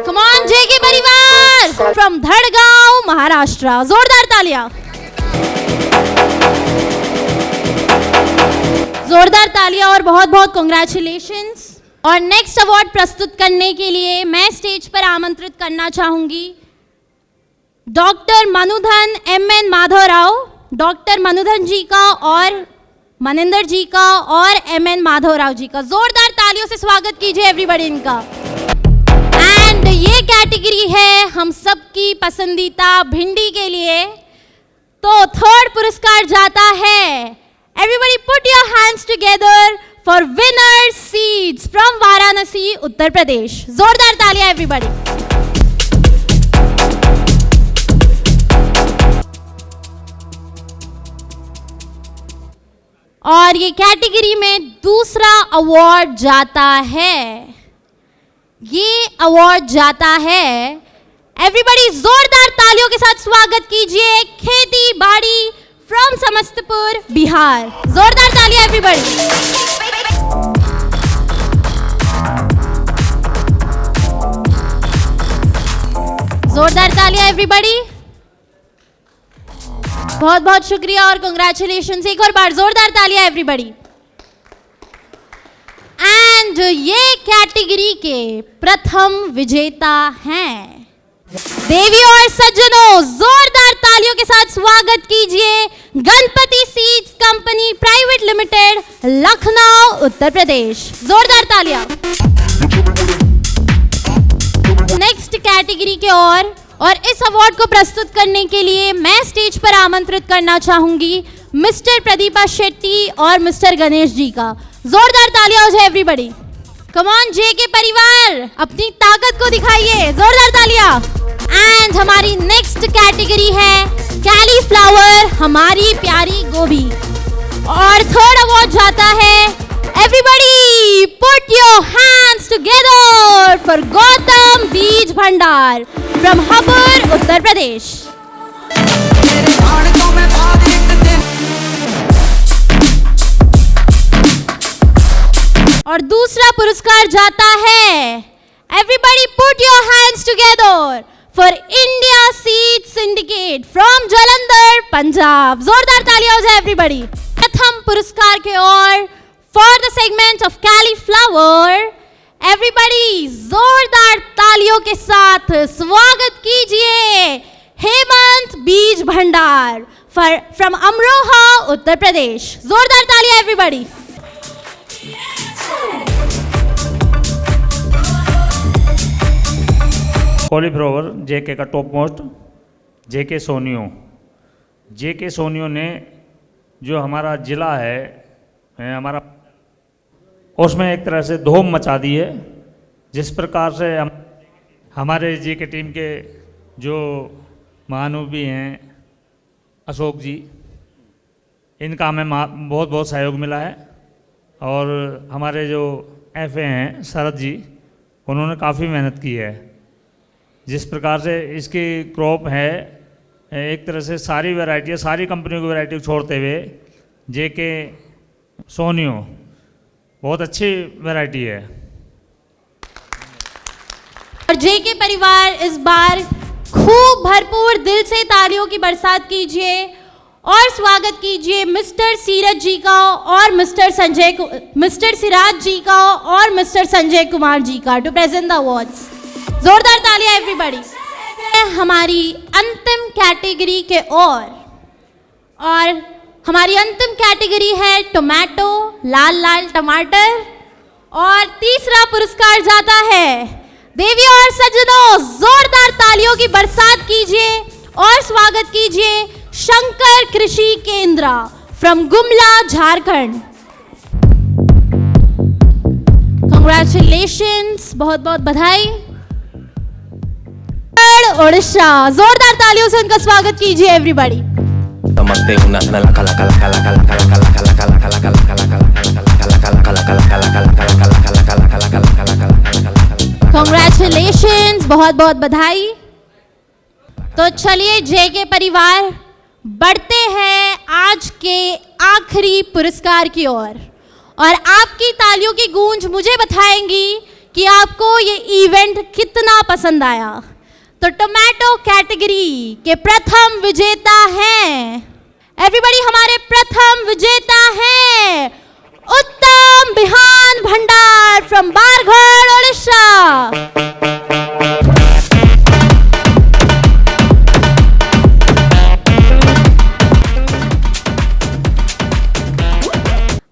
Speaker 1: Come on JK परिवार फ्रॉम धड़गांव, महाराष्ट्र। जोरदार तालियां, जोरदार तालियां और बहुत बहुत कंग्रेचुलेशंस। और नेक्स्ट अवार्ड प्रस्तुत करने के लिए मैं स्टेज पर आमंत्रित करना चाहूंगी डॉक्टर मनुधन एमएन माधवराव, डॉक्टर मनुधन जी का और मनिंदर जी का और एमएन माधवराव जी का। जोरदार तालियों से स्वागत कीजिए एवरीबॉडी इनका। एंड ये कैटेगरी है हम सबकी पसंदीदा भिंडी के लिए। तो थर्ड पुरस्कार जाता है, everybody put your hands together for winner seeds from Varanasi, उत्तर प्रदेश। जोरदार तालियां everybody। और ये कैटेगरी में दूसरा अवार्ड जाता है, ये अवार्ड जाता है, एवरीबॉडी जोरदार तालियों के साथ स्वागत कीजिए खेती बाड़ी फ्रॉम समस्तीपुर, बिहार। जोरदार तालियां एवरीबॉडी। जोरदार तालियां एवरीबॉडी। बहुत बहुत शुक्रिया और कंग्रेचुलेशंस। एक और बार जोरदार तालियां एवरीबॉडी। एंड ये कैटेगरी के प्रथम विजेता हैं, देवी और सज्जनों जोरदार तालियों के साथ स्वागत कीजिए Ganpati seeds company private limited, Lucknow, Uttar Pradesh. जोरदार तालियां। नेक्स्ट कैटेगरी के और इस अवार्ड को प्रस्तुत करने के लिए मैं स्टेज पर आमंत्रित करना चाहूंगी मिस्टर प्रदीपा शेट्टी और मिस्टर गणेश जी का। जोरदार तालियां हो जाए एवरीबॉडी। कम ऑन जेके परिवार, अपनी ताकत को दिखाइए। जोरदार तालियां। एंड हमारी नेक्स्ट कैटेगरी है कैलीफ्लावर, हमारी प्यारी गोभी। और थर्ड अवार्ड जाता है, everybody put your hands together for Gautam बीज भंडार फ्रॉम हपुर, उत्तर प्रदेश।
Speaker 7: जान तो मैं बाद एक दिन।
Speaker 1: और दूसरा पुरस्कार जाता है, everybody put your hands together for India seed syndicate from Jalandhar Punjab. जोरदार तालियां हो जाए एवरीबॉडी। प्रथम पुरस्कार के ओर for the segment of cauliflower, everybody जोरदार तालियों के साथ स्वागत कीजिए हेमंत बीज भंडार फ्रॉम अमरोहा उत्तर प्रदेश। जोरदार तालियां एवरीबॉडी।
Speaker 2: कॉलीफ्लावर जेके का टॉप मोस्ट जेके सोनियो। जेके सोनियो ने जो हमारा ज़िला है हमारा, उसमें एक तरह से धूम मचा दी है। जिस प्रकार से हमारे जेके टीम के जो महानुभावी हैं अशोक जी, इनका हमें बहुत बहुत सहयोग मिला है। और हमारे जो एफए हैं शरद जी, उन्होंने काफ़ी मेहनत की है। जिस प्रकार से इसकी क्रॉप है, एक तरह से सारी वैरायटी, सारी कंपनियों की वैरायटी छोड़ते हुए जेके सोनियो बहुत अच्छी वैरायटी है।
Speaker 1: और जेके परिवार इस बार खूब भरपूर दिल से तालियों की बरसात कीजिए और स्वागत कीजिए मिस्टर सीरज जी का और मिस्टर सिराज जी का और मिस्टर संजय कुमार जी का टू प्रेजेंट द अवार्ड्स। जोरदार तालियां एवरीबॉडी। हमारी अंतिम कैटेगरी के और हमारी अंतिम कैटेगरी है टोमेटो, लाल लाल टमाटर। और तीसरा पुरस्कार जाता है, देवी और सज्जनों जोरदार तालियों की बरसात कीजिए और स्वागत कीजिए शंकर कृषि केंद्र फ्रॉम गुमला झारखंड। कंग्रेचुलेशंस, बहुत बहुत बधाई। उड़ीसा, जोरदार तालियों से उनका स्वागत कीजिए एवरीबॉडी। Congratulations, बहुत बहुत बधाई। तो चलिए जेके परिवार बढ़ते हैं आज के आखिरी पुरस्कार की ओर। और आपकी तालियों की गूंज मुझे बताएंगी कि आपको ये इवेंट कितना पसंद आया। तो टोमेटो कैटेगरी के प्रथम विजेता हैं, एवरीबॉडी हमारे प्रथम विजेता हैं उत्तम बिहान भंडार फ्रॉम बारगढ़ उड़ीसा।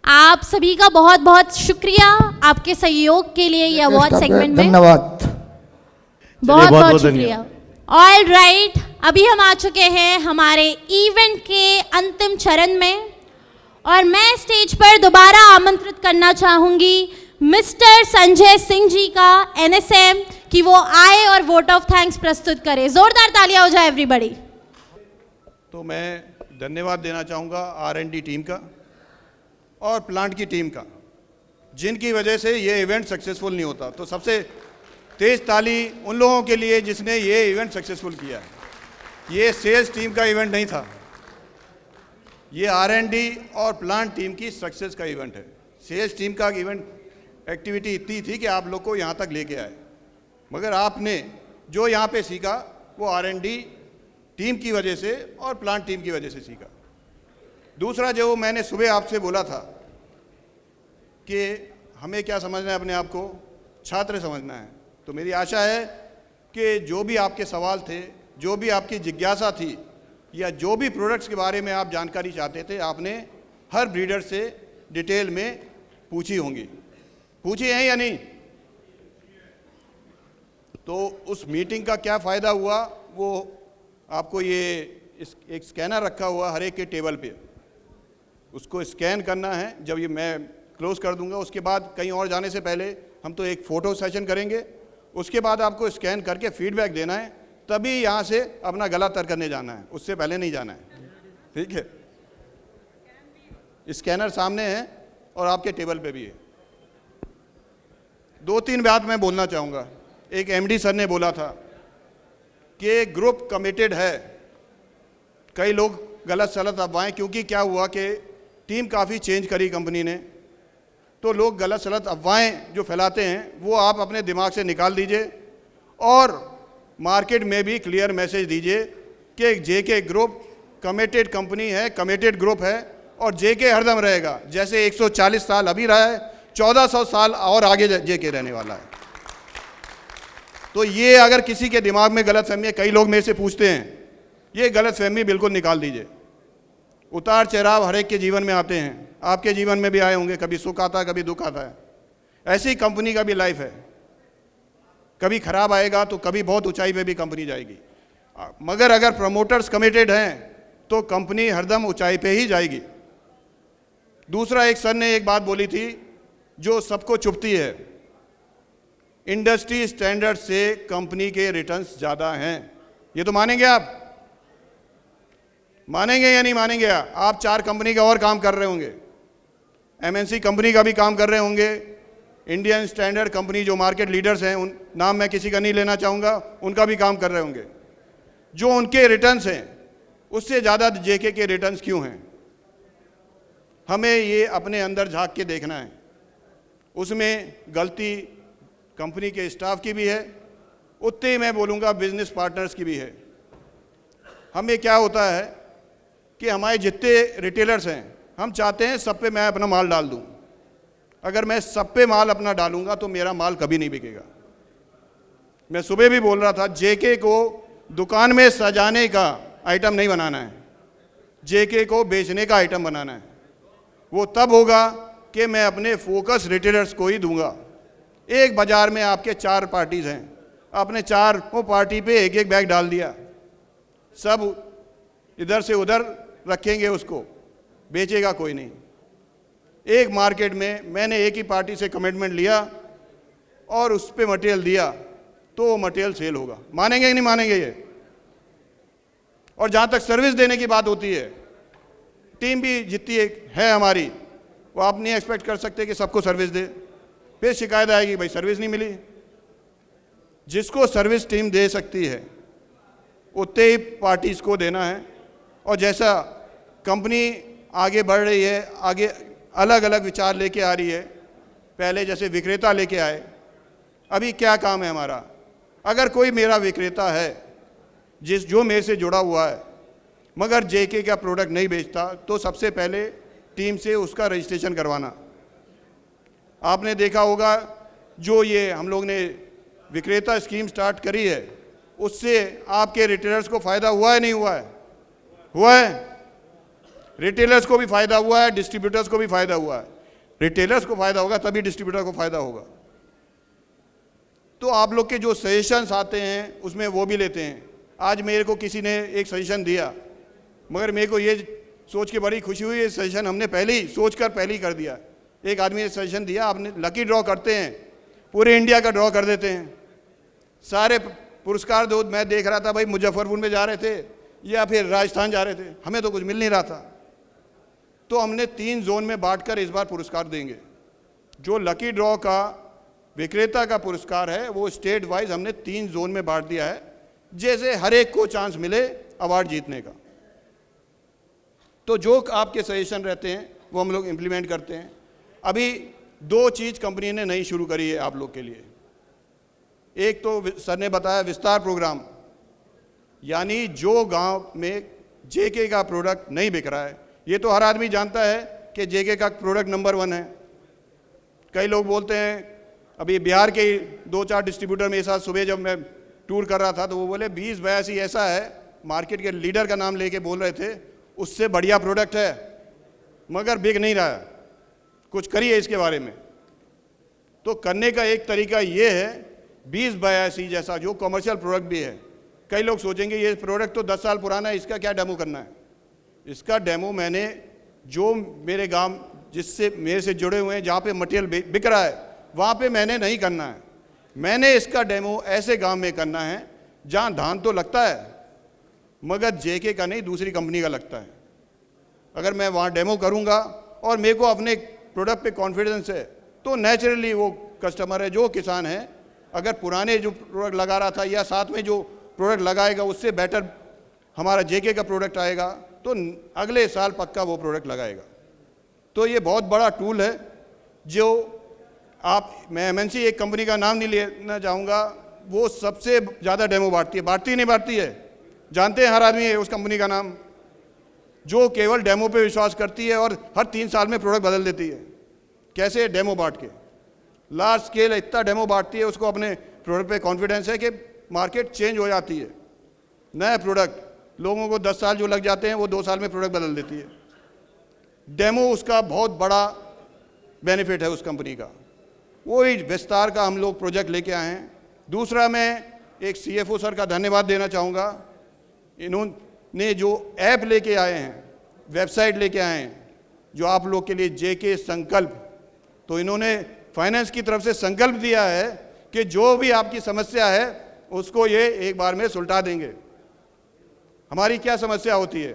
Speaker 1: आप सभी का बहुत बहुत शुक्रिया आपके सहयोग के लिए ये अवार्ड सेगमेंट में।
Speaker 18: धन्यवाद।
Speaker 1: बहुत बहुत शुक्रिया। ऑल राइट, अभी हम आ चुके हैं हमारे इवेंट के अंतिम चरण में और मैं स्टेज पर दोबारा आमंत्रित करना चाहूंगी मिस्टर संजय सिंह जी का एनएसएम कि वो आए और वोट ऑफ थैंक्स प्रस्तुत करें। जोरदार तालियां हो जाए एवरीबॉडी।
Speaker 17: तो मैं धन्यवाद देना चाहूँगा आर&डी टीम का और प्लांट की टीम का, जिनकी वजह से ये इवेंट सक्सेसफुल नहीं होता। तो सबसे तेज ताली उन लोगों के लिए जिसने ये इवेंट सक्सेसफुल किया है। ये सेल्स टीम का इवेंट नहीं था, ये आर&डी और प्लांट टीम की सक्सेस का इवेंट है। सेल्स टीम का इवेंट एक्टिविटी इतनी थी कि आप लोग को यहाँ तक लेके आए, मगर आपने जो यहाँ पे सीखा वो आर&डी टीम की वजह से और प्लांट टीम की वजह से सीखा। दूसरा, जो मैंने सुबह आपसे बोला था कि हमें क्या समझना है, अपने आप को छात्र समझना है। तो मेरी आशा है कि जो भी आपके सवाल थे, जो भी आपकी जिज्ञासा थी, या जो भी प्रोडक्ट्स के बारे में आप जानकारी चाहते थे, आपने हर ब्रीडर से डिटेल में पूछी होंगी। पूछी हैं या नहीं? तो उस मीटिंग का क्या फ़ायदा हुआ, वो आपको ये एक स्कैनर रखा हुआ हर एक के टेबल पे, उसको स्कैन करना है। जब ये मैं क्लोज कर दूंगा, उसके बाद कहीं और जाने से पहले हम तो एक फ़ोटो सेशन करेंगे, उसके बाद आपको स्कैन करके फीडबैक देना है, तभी यहाँ से अपना गला तर करने जाना है, उससे पहले नहीं जाना है। ठीक है? स्कैनर सामने है और आपके टेबल पे भी है। 2-3 बात मैं बोलना चाहूँगा। एक एमडी सर ने बोला था कि ग्रुप कमिटेड है। कई लोग गलत सलत अफवाहें, क्योंकि क्या हुआ कि टीम काफ़ी चेंज करी कंपनी ने, तो लोग गलत सलत अफवाहें जो फैलाते हैं वो आप अपने दिमाग से निकाल दीजिए और मार्केट में भी क्लियर मैसेज दीजिए कि जेके ग्रुप कमिटेड कंपनी है, कमिटेड ग्रुप है और जेके हरदम रहेगा। जैसे 140 साल अभी रहा है, 1400 साल और आगे जेके रहने वाला है। तो ये अगर किसी के दिमाग में गलतफहमी है, कई लोग मेरे से पूछते हैं, ये गलतफहमी बिल्कुल निकाल दीजिए। उतार चढ़ाव हर एक के जीवन में आते हैं, आपके जीवन में भी आए होंगे, कभी सुख आता है कभी दुख आता है। ऐसी ही कंपनी का भी लाइफ है, कभी खराब आएगा तो कभी बहुत ऊंचाई पे भी कंपनी जाएगी। मगर अगर प्रमोटर्स कमिटेड हैं तो कंपनी हरदम ऊंचाई पे ही जाएगी। दूसरा, एक सर ने एक बात बोली थी जो सबको चुभती है, इंडस्ट्री स्टैंडर्ड से कंपनी के रिटर्न्स ज़्यादा हैं। ये तो मानेंगे आप? मानेंगे या नहीं मानेंगे? आप 4 कंपनी का और काम कर रहे होंगे, एमएनसी कंपनी का भी काम कर रहे होंगे, इंडियन स्टैंडर्ड कंपनी जो मार्केट लीडर्स हैं, उन नाम मैं किसी का नहीं लेना चाहूँगा, उनका भी काम कर रहे होंगे। जो उनके रिटर्न्स हैं उससे ज़्यादा जेके के रिटर्न्स क्यों हैं? हमें ये अपने अंदर झांक के देखना है। उसमें गलती कंपनी के स्टाफ की भी है, उतने ही मैं बोलूँगा बिजनेस पार्टनर्स की भी है। हमें क्या होता है कि हमारे जितने रिटेलर्स हैं, हम चाहते हैं सब पे मैं अपना माल डाल दूं। अगर मैं सब पे माल अपना डालूंगा तो मेरा माल कभी नहीं बिकेगा। मैं सुबह भी बोल रहा था, जेके को दुकान में सजाने का आइटम नहीं बनाना है, जेके को बेचने का आइटम बनाना है। वो तब होगा कि मैं अपने फोकस रिटेलर्स को ही दूंगा। एक बाज़ार में आपके 4 पार्टीज़ हैं, आपने 4 पार्टी पे एक एक बैग डाल दिया, सब इधर से उधर रखेंगे, उसको बेचेगा कोई नहीं। एक मार्केट में मैंने एक ही पार्टी से कमिटमेंट लिया और उस पर मटेरियल दिया तो वो मटेरियल सेल होगा। मानेंगे कि नहीं मानेंगे ये? और जहाँ तक सर्विस देने की बात होती है, टीम भी जितनी है हमारी, वो आप नहीं एक्सपेक्ट कर सकते कि सबको सर्विस दे। फिर शिकायत आएगी, भाई सर्विस नहीं मिली। जिसको सर्विस टीम दे सकती है उतने ही पार्टीज़ को देना है। और जैसा कंपनी आगे बढ़ रही है, आगे अलग अलग विचार लेके आ रही है, पहले जैसे विक्रेता लेके आए, अभी क्या काम है हमारा? अगर कोई मेरा विक्रेता है जो मेरे से जुड़ा हुआ है मगर जेके का प्रोडक्ट नहीं बेचता, तो सबसे पहले टीम से उसका रजिस्ट्रेशन करवाना। आपने देखा होगा जो ये हम लोग ने विक्रेता स्कीम स्टार्ट करी है, उससे आपके रिटेलर्स को फ़ायदा हुआ है नहीं हुआ है? हुआ है। रिटेलर्स को भी फ़ायदा हुआ है, डिस्ट्रीब्यूटर्स को भी फ़ायदा हुआ है। रिटेलर्स को फ़ायदा होगा तभी डिस्ट्रीब्यूटर को फ़ायदा होगा। तो आप लोग के जो सजेशंस आते हैं उसमें वो भी लेते हैं। आज मेरे को किसी ने एक सजेशन दिया, मगर मेरे को ये सोच के बड़ी खुशी हुई, ये सजेशन हमने पहले ही सोच कर पहले ही कर दिया। एक आदमी ने सजेशन दिया, आपने लकी ड्रॉ करते हैं, पूरे इंडिया का ड्रॉ कर देते हैं, सारे पुरस्कार दो। मैं देख रहा था भाई मुजफ्फरपुर में जा रहे थे या फिर राजस्थान जा रहे थे, हमें तो कुछ मिल नहीं रहा था। तो हमने 3 जोन में बांटकर इस बार पुरस्कार देंगे। जो लकी ड्रॉ का विक्रेता का पुरस्कार है वो स्टेट वाइज हमने 3 जोन में बांट दिया है, जैसे हर एक को चांस मिले अवार्ड जीतने का। तो जो आपके सजेशन रहते हैं वो हम लोग इम्प्लीमेंट करते हैं। अभी 2 चीज़ कंपनी ने नई शुरू करी है आप लोग के लिए। एक तो सर ने बताया विस्तार प्रोग्राम, यानी जो गांव में जेके का प्रोडक्ट नहीं बिक रहा है, ये तो हर आदमी जानता है कि जेके का प्रोडक्ट नंबर 1 है। कई लोग बोलते हैं, अभी बिहार के 2-4 डिस्ट्रीब्यूटर मेरे साथ सुबह जब मैं टूर कर रहा था तो वो बोले 20-82 ऐसा है, मार्केट के लीडर का नाम लेके बोल रहे थे, उससे बढ़िया प्रोडक्ट है मगर बिक नहीं रहा है, कुछ करिए इसके बारे में। तो करने का एक तरीका ये है, 20-82 जैसा जो कमर्शियल प्रोडक्ट भी है। कई लोग सोचेंगे ये प्रोडक्ट तो 10 साल पुराना है, इसका क्या डेमो करना है? इसका डेमो मैंने जो मेरे गांव जिससे मेरे से जुड़े हुए हैं, जहाँ पे मटेरियल बिक रहा है, वहाँ पे मैंने नहीं करना है। मैंने इसका डेमो ऐसे गांव में करना है जहाँ धान तो लगता है मगर जेके का नहीं, दूसरी कंपनी का लगता है। अगर मैं वहाँ डेमो करूँगा और मेरे को अपने प्रोडक्ट पे कॉन्फिडेंस है तो नेचुरली वो कस्टमर है, जो किसान है, अगर पुराने जो प्रोडक्ट लगा रहा था या साथ में जो प्रोडक्ट लगाएगा उससे बेटर हमारा जेके का प्रोडक्ट आएगा तो अगले साल पक्का वो प्रोडक्ट लगाएगा। तो ये बहुत बड़ा टूल है जो मैं MNC एक कंपनी का नाम नहीं लेना चाहूँगा, वो सबसे ज़्यादा डेमो बांटती है, बांटती है, जानते हैं हर आदमी है उस कंपनी का नाम, जो केवल डेमो पे विश्वास करती है और हर 3 साल में प्रोडक्ट बदल देती है। कैसे? डेमो बांट के। लार्ज स्केल इतना डेमो बांटती है, उसको अपने प्रोडक्ट पे कॉन्फिडेंस है कि मार्केट चेंज हो जाती है। नया प्रोडक्ट लोगों को 10 साल जो लग जाते हैं वो 2 साल में प्रोडक्ट बदल देती है। डेमो उसका बहुत बड़ा बेनिफिट है उस कंपनी का। वही विस्तार का हम लोग प्रोजेक्ट लेके आए हैं। दूसरा, मैं एक CFO सर का धन्यवाद देना चाहूँगा। इन्होंने जो ऐप लेके आए हैं, वेबसाइट लेके आए हैं, जो आप लोग के लिए JK संकल्प, तो इन्होंने फाइनेंस की तरफ से संकल्प दिया है कि जो भी आपकी समस्या है उसको ये एक बार में सुलझा देंगे। हमारी क्या समस्या होती है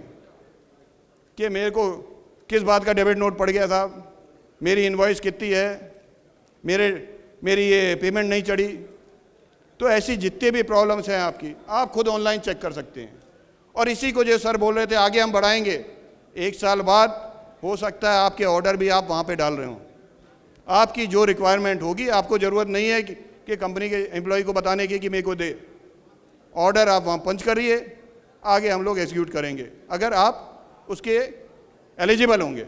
Speaker 17: कि मेरे को किस बात का डेबिट नोट पड़ गया था, मेरी इनवॉइस कितनी है, मेरी ये पेमेंट नहीं चढ़ी। तो ऐसी जितने भी प्रॉब्लम्स हैं आपकी, आप खुद ऑनलाइन चेक कर सकते हैं। और इसी को जो सर बोल रहे थे आगे हम बढ़ाएंगे, 1 साल बाद हो सकता है आपके ऑर्डर भी आप वहाँ पे डाल रहे हो। आपकी जो रिक्वायरमेंट होगी, आपको ज़रूरत नहीं है कि कंपनी के एम्प्लॉय को बताने की कि मेरे को दे, ऑर्डर आप वहाँ पंच करिए, आगे हम लोग एग्जीक्यूट करेंगे अगर आप उसके एलिजिबल होंगे।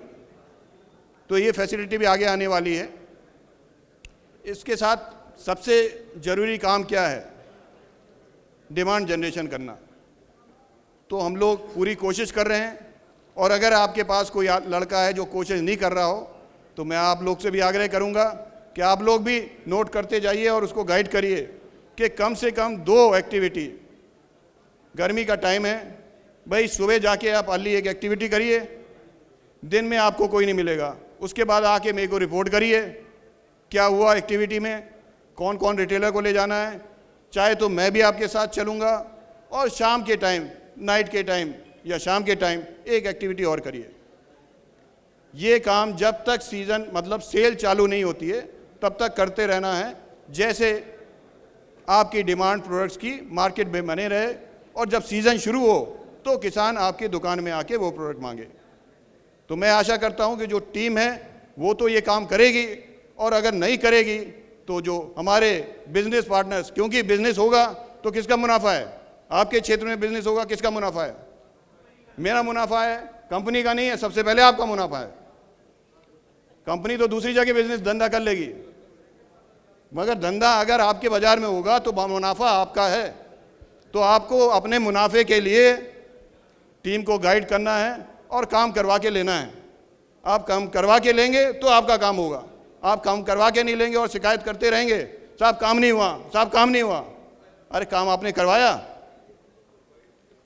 Speaker 17: तो ये फैसिलिटी भी आगे आने वाली है। इसके साथ सबसे ज़रूरी काम क्या है? डिमांड जनरेशन करना। तो हम लोग पूरी कोशिश कर रहे हैं, और अगर आपके पास कोई लड़का है जो कोशिश नहीं कर रहा हो, तो मैं आप लोग से भी आग्रह करूंगा कि आप लोग भी नोट करते जाइए और उसको गाइड करिए कि कम से कम 2 एक्टिविटी, गर्मी का टाइम है भाई, सुबह जाके आप अर्ली एक एक्टिविटी करिए, दिन में आपको कोई नहीं मिलेगा, उसके बाद आके मेरे को रिपोर्ट करिए क्या हुआ एक्टिविटी में, कौन कौन रिटेलर को ले जाना है, चाहे तो मैं भी आपके साथ चलूँगा, और शाम के टाइम, नाइट के टाइम या शाम के टाइम एक एक्टिविटी और करिए। ये काम जब तक सीज़न मतलब सेल चालू नहीं होती है तब तक करते रहना है, जैसे आपकी डिमांड प्रोडक्ट्स की मार्केट में बने रहे, और जब सीज़न शुरू हो तो किसान आपकी दुकान में आके वो प्रोडक्ट मांगे। तो मैं आशा करता हूँ कि जो टीम है वो तो ये काम करेगी, और अगर नहीं करेगी तो जो हमारे बिजनेस पार्टनर्स, क्योंकि बिजनेस होगा तो किसका मुनाफा है? आपके क्षेत्र में बिजनेस होगा, किसका मुनाफा है? मेरा मुनाफा है, कंपनी का नहीं है, सबसे पहले आपका मुनाफा है। कंपनी तो दूसरी जगह बिजनेस धंधा कर लेगी, मगर धंधा अगर आपके बाजार में होगा तो मुनाफा आपका है। तो आपको अपने मुनाफे के लिए टीम को गाइड करना है और काम करवा के लेना है। आप काम करवा के लेंगे तो आपका काम होगा। आप काम करवा के नहीं लेंगे और शिकायत करते रहेंगे, साहब काम नहीं हुआ, साहब काम नहीं हुआ। अरे काम आपने करवाया,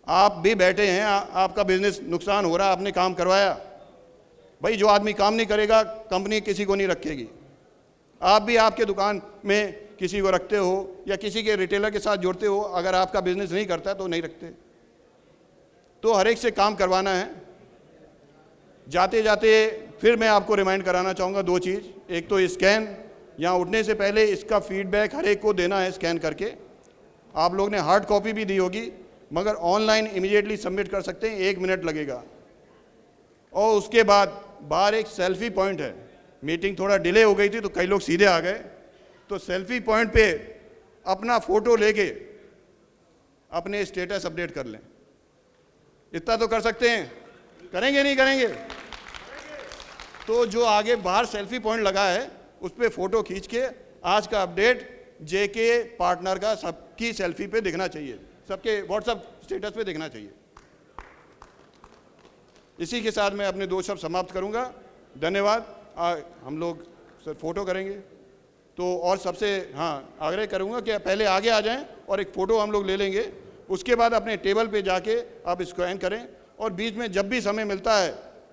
Speaker 17: आप भी बैठे हैं, आपका बिजनेस नुकसान हो रहा है, आपने काम करवाया। भाई जो आदमी काम नहीं करेगा कंपनी किसी को नहीं रखेगी। आप भी आपके दुकान में किसी को रखते हो या किसी के रिटेलर के साथ जोड़ते हो, अगर आपका बिजनेस नहीं करता है तो नहीं रखते। तो हर एक से काम करवाना है। जाते जाते फिर मैं आपको रिमाइंड कराना चाहूँगा 2 चीज़। एक तो स्कैन, यहाँ उठने से पहले इसका फीडबैक हर एक को देना है स्कैन करके। आप लोग ने हार्ड कॉपी भी दी होगी, मगर ऑनलाइन इमीडिएटली सबमिट कर सकते हैं, 1 मिनट लगेगा। और उसके बाद बाहर एक सेल्फी पॉइंट है। मीटिंग थोड़ा डिले हो गई थी तो कई लोग सीधे आ गए, तो सेल्फी पॉइंट पे अपना फ़ोटो लेके अपने स्टेटस अपडेट कर लें। इतना तो कर सकते हैं, करेंगे नहीं करेंगे? तो जो आगे बाहर सेल्फी पॉइंट लगा है उस पर फ़ोटो खींच के आज का अपडेट JK पार्टनर का सबकी सेल्फी पे दिखना चाहिए, सबके व्हाट्सएप स्टेटस पे दिखना चाहिए। इसी के साथ मैं अपने 2 शब्द समाप्त करूंगा। धन्यवाद। हम लोग सर फ़ोटो करेंगे, तो और सबसे हाँ आग्रह करूंगा कि पहले आगे आ जाएं और एक फ़ोटो हम लोग ले लेंगे। उसके बाद अपने टेबल पे जाके आप स्कैन करें, और बीच में जब भी समय मिलता है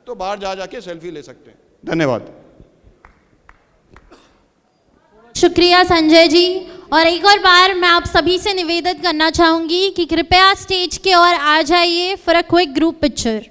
Speaker 17: तो बाहर जाके सेल्फी ले सकते हैं। धन्यवाद।
Speaker 1: शुक्रिया संजय जी। और एक और बार मैं आप सभी से निवेदन करना चाहूँगी कि कृपया स्टेज के ओर आ जाइए for a quick group picture.